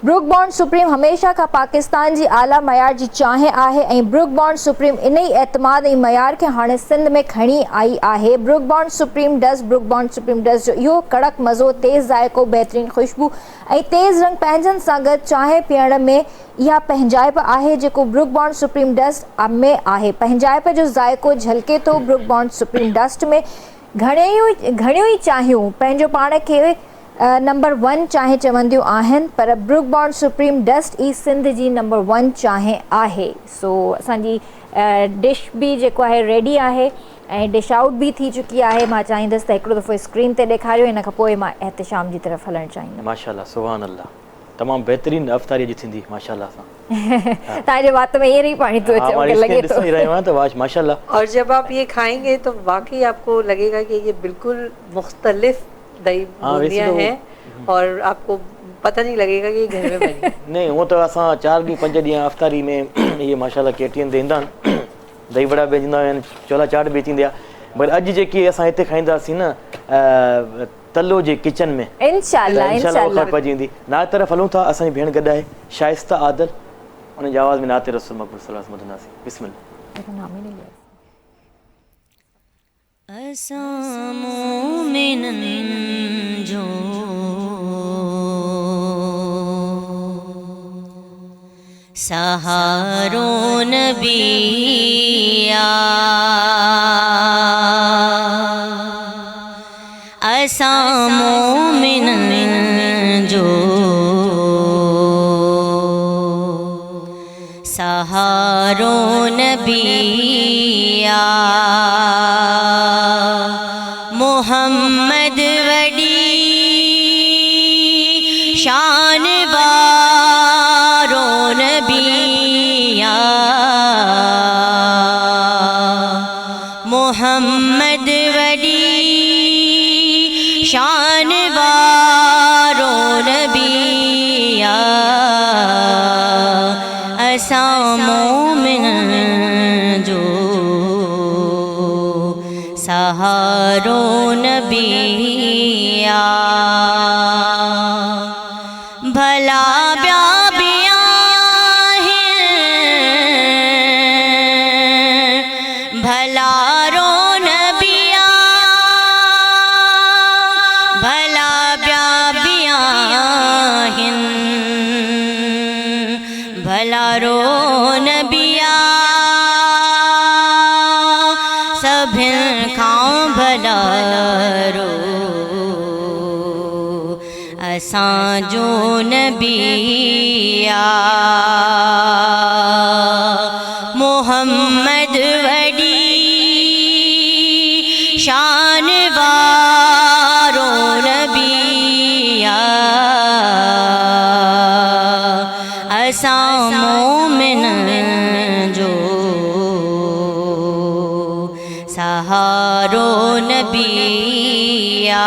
ब्रुक बॉन्ड सुप्रीम हमेशह खां पाकिस्तान जी आला मयार जी चाहे आहे ऐं ब्रुक बॉन्ड सुप्रीम इन ई एतमाद ऐं मयार खे हाणे सिंध में खणी आई आहे। ब्रुक बॉन्ड सुप्रीम डस्ट जो इहो कड़क मज़ो, तेज़ ज़ाइको, बहितरीनु ख़ुशबू ऐं तेज़ रंग पंहिंजनि सां गॾु चांहि पीअण में इहा पंहिंजाइप आहे जेको ब्रुक बॉन्ड सुप्रीम डस्ट में आहे। पंहिंजाइप जो ज़ाइको झलके थो ब्रुक बॉन्ड सुप्रीम डस्ट में। घणियूं ई चाहियूं पंहिंजो पाण खे नंबर 1 चांहि चवंदियूं आहिनि, पर ब्रुक बॉन्ड सुप्रीम डस्ट ई सिंध जी नंबर 1 चांहि आहे। सो असांजी डिश बि जेको आहे रेडी आहे ऐं डिश आउट बि थी चुकी आहे। मां चाहींदसि त हिकिड़ो दफ़ो स्क्रीन ते ॾेखारियो, इन खां पोइ मां एहतिशाम जी तरफ़ हलणु चाहींदमि। माशाल्लाह, सुभान अल्लाह, तमामु बहितरीनु अफ़्तारी जी थींदी माशाल्लाह सां। तव्हांजे वात में ईअं ई पाणी थो अचे, मूंखे लॻे थो। माशाल्लाह। और जब आप ये खाएंगे तो वाकई आपको लगेगा कि ये बिल्कुल मुख्तलिफ दही बूंदियाँ हैं और आपको पता नहीं लगेगा कि घर में बनी। नहीं, वो तो असां 4 ॾींहं 5 ॾींहं अफ़्तारी में ये माशाल्लाह केटियन ते ईंदा आहिनि, दही वड़ा बि ईंदा आहिनि, छोला चाट बि थींदी आहे। पर अॼु जेकी असां हिते खाईंदासीं न तलो जे किचन में, इंशाल्लाह पइजी ना तरफ़ हलूं था। असांजी भेण गॾु आहे शाइस्ता आदल, उन जी आवाज़ में नाते रसूल मक़बूल सल्लल्लाहु अलैहि वसल्लम ॿुधंदासीं। बिस्मिल्लाह। असां मोमिनन जो सहारो नबिया, असां मोमिनन जो सहारो नबिया। मोहम्मद वडी शान वारो नबिया, मोहम्मद वडी शान वारो नबिया। असां मोमिन जो सहारो नबिया। भला ब्या बिया भला रो नबिया, भला ब्या बिया भला रो नबिया सभिन खां भला रो असां जो नबिया मोहम्मद वडी शान वारो नबिया असां मोमिन जो सहारो नबिया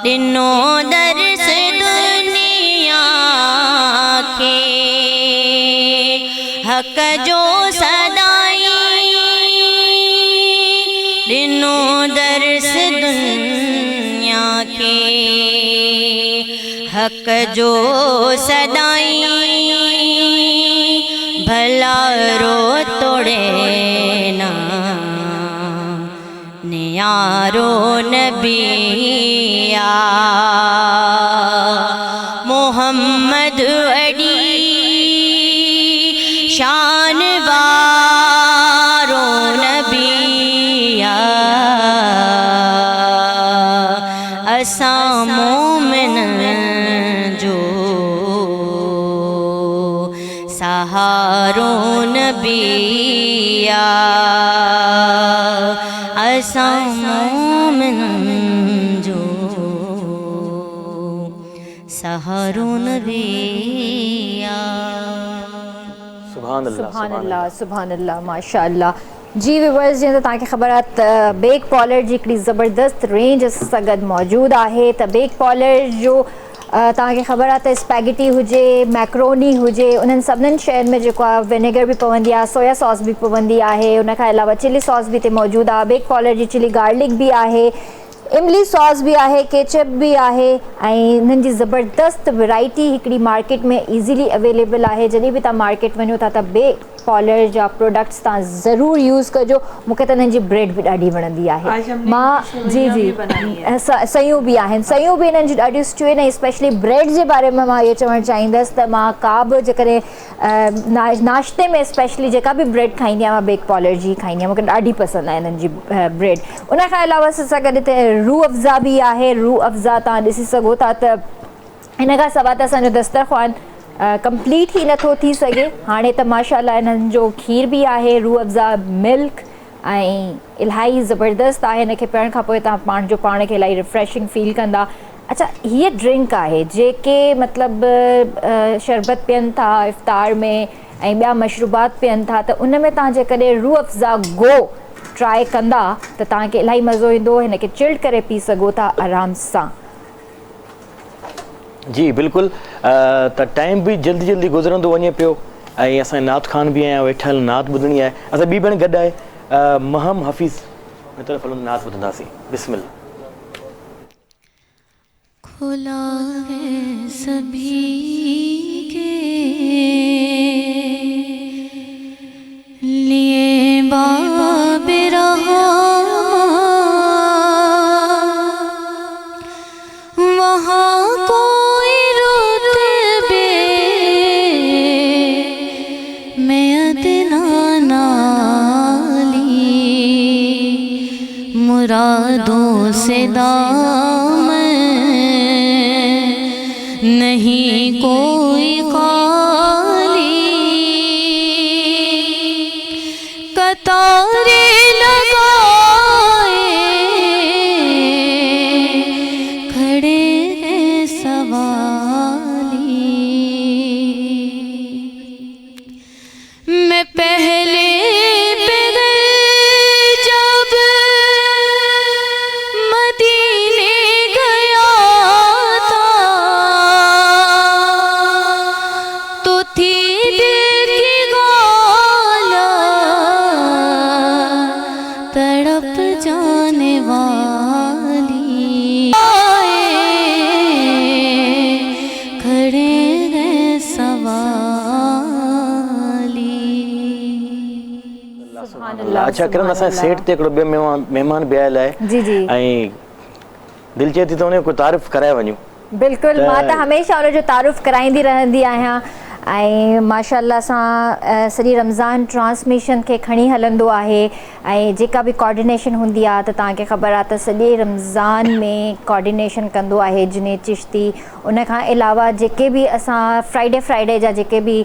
दिनो दर्स दुनिया के हक जो सदाई दिनो दर्स दुनिया के हक जो सदाई भला रो तोड़े ना नियारो नबिया मोहम्मद अडी शान वारो नबिया असां मोमिन जो सहारो नबिया असां मोमिन जो सहारो नबिया। सुभान अल्लाह, सुभान अल्लाह, सुभान अल्लाह, माशाअल्लाह। जी व्यूअर्स, जीअं त तव्हांखे ख़बर आहे त बेक पॉलर जी हिकिड़ी ज़बरदस्त रेंज सां गॾु मौजूदु आहे। त बेक पॉलर जो तव्हांखे ख़बर आहे त स्पैगेटी हुजे, मैक्रोनी हुजे, उन्हनि सभिनीनि शयुनि में जेको आहे विनेगर बि पवंदी आहे, सोया सॉस बि पवंदी आहे, उन खां अलावा चिली सॉस बि हिते मौजूदु आहे। बेक पॉलर जी चिली गार्लिक बि आहे, इमली सॉस भी आहे, केचप भी आहे ऐं इन्हनि जी ज़बरदस्त वैरायटी हिकिड़ी मार्केट में ईज़िली अवेलेबल आहे। जॾहिं बि तव्हां मार्केट वञो था त बेक पॉलर जा प्रोडक्ट्स तव्हां ज़रूरु यूज़ कजो। मूंखे त हिननि जी ब्रेड बि ॾाढी वणंदी आहे। मां जी जी सयूं बि आहिनि, सयूं बि हिननि जी ॾाढियूं सुठियूं आहिनि। ऐं स्पेशली ब्रेड जे बारे में मां इहो चवणु चाहींदसि त मां का बि जेकॾहिं नाश्ते में स्पेशली जेका बि ब्रेड खाईंदी आहियां मां बेक पॉलर जी खाईंदी आहियां। मूंखे ॾाढी पसंदि आहे हिननि जी ब्रेड। उन खां अलावा सां गॾु हिते रूह अफ़ज़ा बि आहे। रूह अफ़ज़ा तव्हां ॾिसी सघो था त हिन खां सवाइ त असांजो दस्तरख़्वान कंप्लीट ई नथो थी सघे। हाणे त माशाअल्लाह हिननि जो खीर बि आहे, रूह अफ़ज़ा मिल्क ऐं इलाही ज़बरदस्त आहे। हिनखे पीअण खां पोइ तव्हां पाण खे इलाही रिफ्रेशिंग फील कंदा। अच्छा, हीअ ड्रिंक आहे जेके मतिलबु शरबत पीअनि था इफ़्तार में ऐं ॿिया मशरूबात पीअनि था, त उन में तव्हां जेकॾहिं रूह अफ़ज़ा गो ट्राई कंदा त तव्हांखे इलाही मज़ो ईंदो। हिनखे चिल्ड करे पी सघो था आराम सां। जी बिल्कुलु। त टाइम बि जल्दी जल्दी गुज़रंदो वञे पियो ऐं असां नात खान बि आहियां, वेठल नात ॿुधणी आहे। असां ॿी भेण गॾु आहे, महम हफ़ीज़ हिन तरफ़ हलूं, नात ॿुधंदासीं। बिस्मिल्लाह। खुला है सभी के लिए बाब रहा, वहाँ कोई रुतबे में अदना नाली, मुरादों से दामन नहीं कोई खाली, कतारे लगाए खड़े हैं सवाली, मैं पहले अच्छा किरण, असां सेट ते हिकिड़ो ॿियो महिमान बि आयल आहे। जी जी। ऐं दिलि चए थी त उन कोई तारीफ़ कराए वञूं। बिल्कुलु, मां त हमेशह उनजो तारुफ़ कराईंदी रहंदी आहियां ऐं माशाअल्लाह सां सॼी रमज़ान ट्रांसमिशन खे खणी हलंदो आहे ऐं जेका बि कोऑर्डिनेशन हूंदी आहे त तव्हांखे ख़बर आहे त सॼे रमज़ान में कोऑर्डिनेशन कंदो आहे जुनैद चिश्ती। उन खां अलावा जेके बि असां फ्राइडे जा जेके बि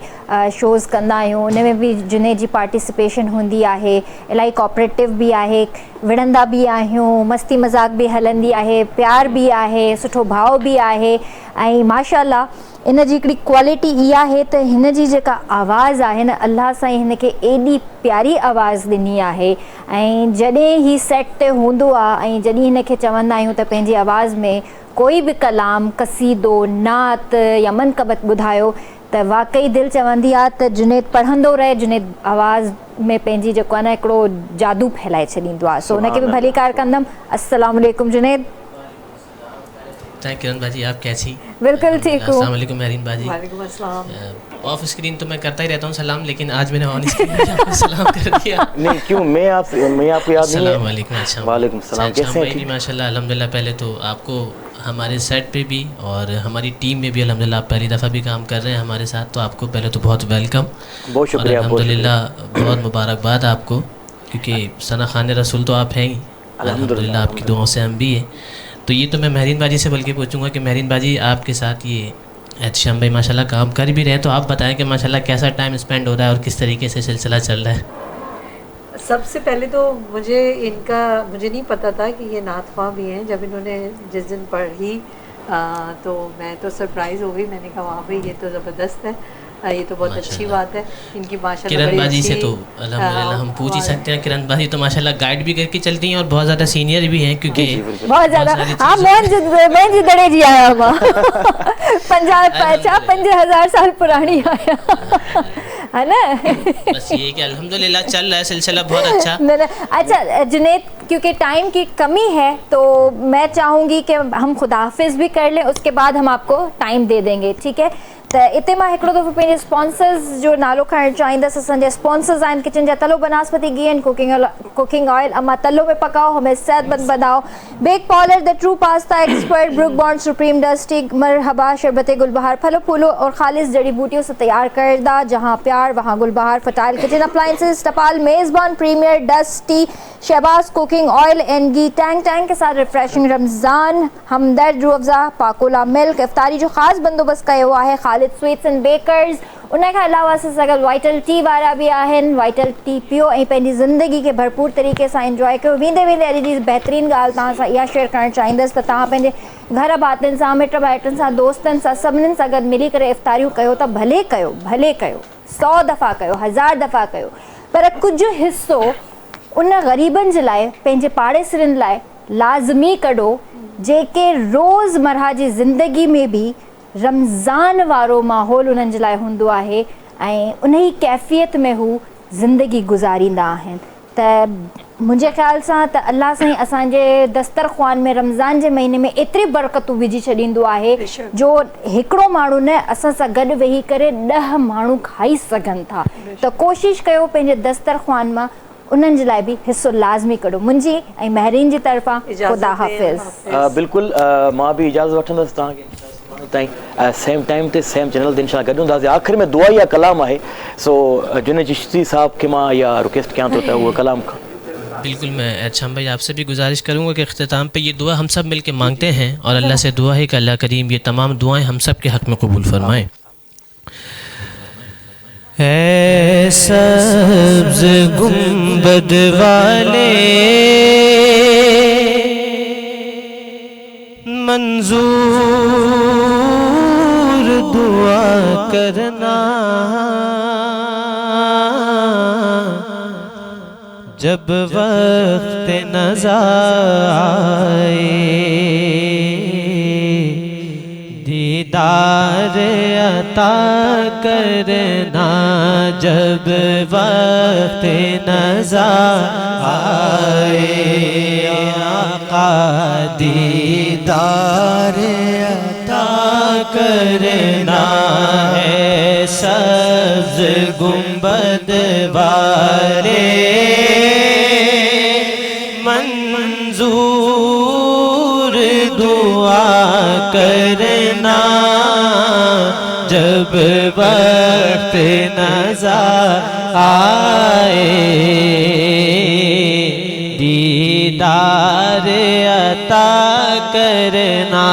शोज़ कंदा आहियूं उन में बि जुनैद जी पार्टिसिपेशन हूंदी आहे, इलाही कोऑपरेटिव बि आहे, विढ़ंदा बि आहियूं, मस्ती मज़ाक बि हलंदी आहे, प्यार बि आहे, सुठो भाव बि आहे ऐं माशाअल्लाह इन जी हिकिड़ी क्वालिटी इहा आहे त हिन जी जेका आवाज़ आहे न, अल्लाह साईं हिन खे एॾी प्यारी आवाज़ ॾिनी आहे ऐं जॾहिं ही सेट ते हूंदो आहे ऐं जॾहिं हिन खे चवंदा आहियूं त पंहिंजी आवाज़ में कोई बि कलाम, कसीदो, नात या मनक़बत ॿुधायो त वाक़ई दिलि चवंदी आहे त जुनैद पढ़ंदो रहे, जुनैद आवाज़ में पंहिंजी जेको आहे न हिकिड़ो जादू फैलाए छॾींदो आहे। सो उनखे बि भली कार कंदमि। अस्सलाम वालेकुम जुनैद। किरण बाजी, आप कैसी? बिल्कुल ठीक हूँ। अस्सलाम वालेकुम महरीन बाजी। वालेकुम अस्सलाम। ऑफ स्क्रीन तो मैं करता ही रहता हूँ सलाम, लेकिन आज मैंने ऑन स्क्रीन आपको सलाम कर दिया। नहीं क्यों, मैं आपको याद नहीं है। अस्सलाम वालेकुम। अच्छा वालेकुम सलाम, कैसे हैं? माशाल्लाह अल्हम्दुलिल्लाह। पहले तो आपको हमारे सेट पे भी और हमारी टीम में भी अल्हम्दुलिल्लाह आप पहली दफ़ा भी काम कर रहे हैं हमारे साथ, तो आपको पहले तो बहुत वेलकम, बहुत शुक्रिया। अल्हम्दुलिल्लाह बहुत मुबारकबाद आपको, क्योंकि सना खान रसूल तो आप हैं ही, अल्हम्दुलिल्लाह आपकी दुआओं से हम भी हैं। तो ये तो मैं महरीन बाजी से बल्कि पूछूंगा कि महरीन बाजी आपके साथ ये एहतशाम भाई माशाल्लाह काम कर भी रहे हैं, तो आप बताएं कि माशाल्लाह कैसा टाइम स्पेंड हो रहा है और किस तरीके से सिलसिला चल रहा है। सबसे पहले तो मुझे नहीं पता था कि ये नात ख्वां भी हैं। जब इन्होंने जिस दिन पढ़ी तो मैं तो सरप्राइज़ हो गई। मैंने कहा वाह भाई ये तो ज़बरदस्त है, ये तो बहुत अच्छी बात है इनकी माशाल्लाह। किरण बाजी से तो अल्हम्दुलिल्लाह हम पूछ ही सकते हैं। किरण बाजी तो माशाल्लाह गाइड भी करके चलती हैं और बहुत ज़्यादा सीनियर भी हैं, क्योंकि बहुत ज़्यादा। हाँ मैं जिदड़े जी आया हुआ 5000 साल पुरानी आया है ना। बस ये कि अल्हम्दुलिल्लाह चल रहा है सिलसिला बहुत अच्छा। अच्छा जुनैद, क्योंकि टाइम की कमी है तो मैं चाहूँगी कि हम खुदा हाफिज़ भी कर लें, उसके बाद हम आपको टाइम दे देंगे, ठीक है? तो इतने मां हिकिड़ो दफ़ो पंहिंजे स्पॉन्सर्स जो नालो खणणु चाहींदसि। असांजा स्पॉन्सर्स आहिनि किचन जा तलो बनस्पति घी एंड कुकिंग ऑयल, अमा तलो में पकाओ हमें सेहतमंद बनाओ, bake parlour the true pasta expert, Brooke Bond supreme dusty, Marhaba शरबत गुलबहार फलो फूलो और खालिश जड़ी बूटियों से तैयार करदा, जहाँ प्यार वहाँ गुलबहार, फटाइल kitchen appliances, Tapal Mezban premier dusty, Shahbaz cooking oil and ghee, Tang के साथ रिफ्रेशिंग रमज़ान, हमदर्द रूह अफ़ज़ा, पाकोला मिल्क, इफ्तारी जो ख़ासि बंदोबस्त कयो हुआ है, खालिद स्वीट्स एंड बेकर्स। उन खां अलावा असां सां गॾु वाइटल टी वारा बि आहिनि। वाइटल टी पियो ऐं पंहिंजी ज़िंदगी खे भरपूर तरीक़े सां इंजॉय कयो। वेंदे अॼु जी बहितरीनु ॻाल्हि तव्हां सां इहा शेयर करणु चाहींदसि त तव्हां पंहिंजे घर भातियुनि सां, मिट माइटनि सां, दोस्तनि सां, सभिनीनि सां गॾु मिली करे इफ्तारियूं कयो त भले कयो 100 दफ़ा कयो, 1000 दफ़ा कयो, पर कुझु हिसो उन ग़रीबनि जे लाइ, पंहिंजे पाड़ेसरनि लाइ लाज़मी कढो जेके रोज़मर्रा जी ज़िंदगी में बि रमज़ान वारो माहौल उन्हनि जे लाइ हूंदो आहे ऐं उन ई कैफ़ियत में हू ज़िंदगी गुज़ारींदा आहिनि। त मुंहिंजे ख़्याल सां त अल्लाह साईं असांजे दस्तरख़्वान में रमज़ान जे महीने में एतिरी बरकतूं विझी छॾींदो आहे जो हिकिड़ो माण्हू न, असां सां गॾु वेही करे 10 माण्हू खाई सघनि था। त कोशिशि कयो पंहिंजे दस्तरख़्वान मां उन्हनि जे लाइ बि हिसो लाज़मी कढो। मुंहिंजी ऐं महरीन जी तरफ़ां ख़ुदा हाफ़िज़। बिल्कुल मां भी इजाज़त वठंदुसि तव्हांखे ताईं सेम टाइम ते सेम चैनल ते इंशाअल्लाह गॾु हूंदासीं। आख़िर में दुआ या कलाम आहे, सो जुनैद चिश्ती साहब के मां या रिक्वेस्ट कयां थो त उहो कलाम बिल्कुल। मैं एहतशाम भाई आपसे भी गुजारिश करूँगा कि इख्तिताम पे ये दुआ हम सब मिल के मांगते हैं और अल्लाह से दुआ है कि अल्लाह करीम ये तमाम दुआएं हम सब के हक़ में कबूल फरमाएँ। ऐ सब्ज़ गुंबद वाले मंजूर दुआ करना, जब वक्त नज़ा आए दीदार अता करना, जब वक्त नज़ा आए आका दीदार अता करना है। सब्ज़ गुंबद वाले मंजूर दुआ करना, जब वक्त नज़र आए, दीदार अता करना।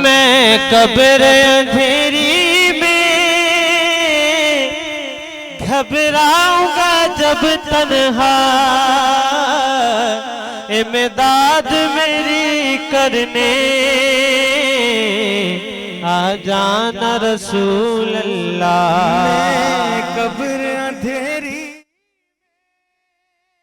मैं कब्र अंधेरी में घबराऊंगा जब तन्हा, इमदाद मेरी करने आ जाना रसूल अल्लाह। कब्र अंधेरी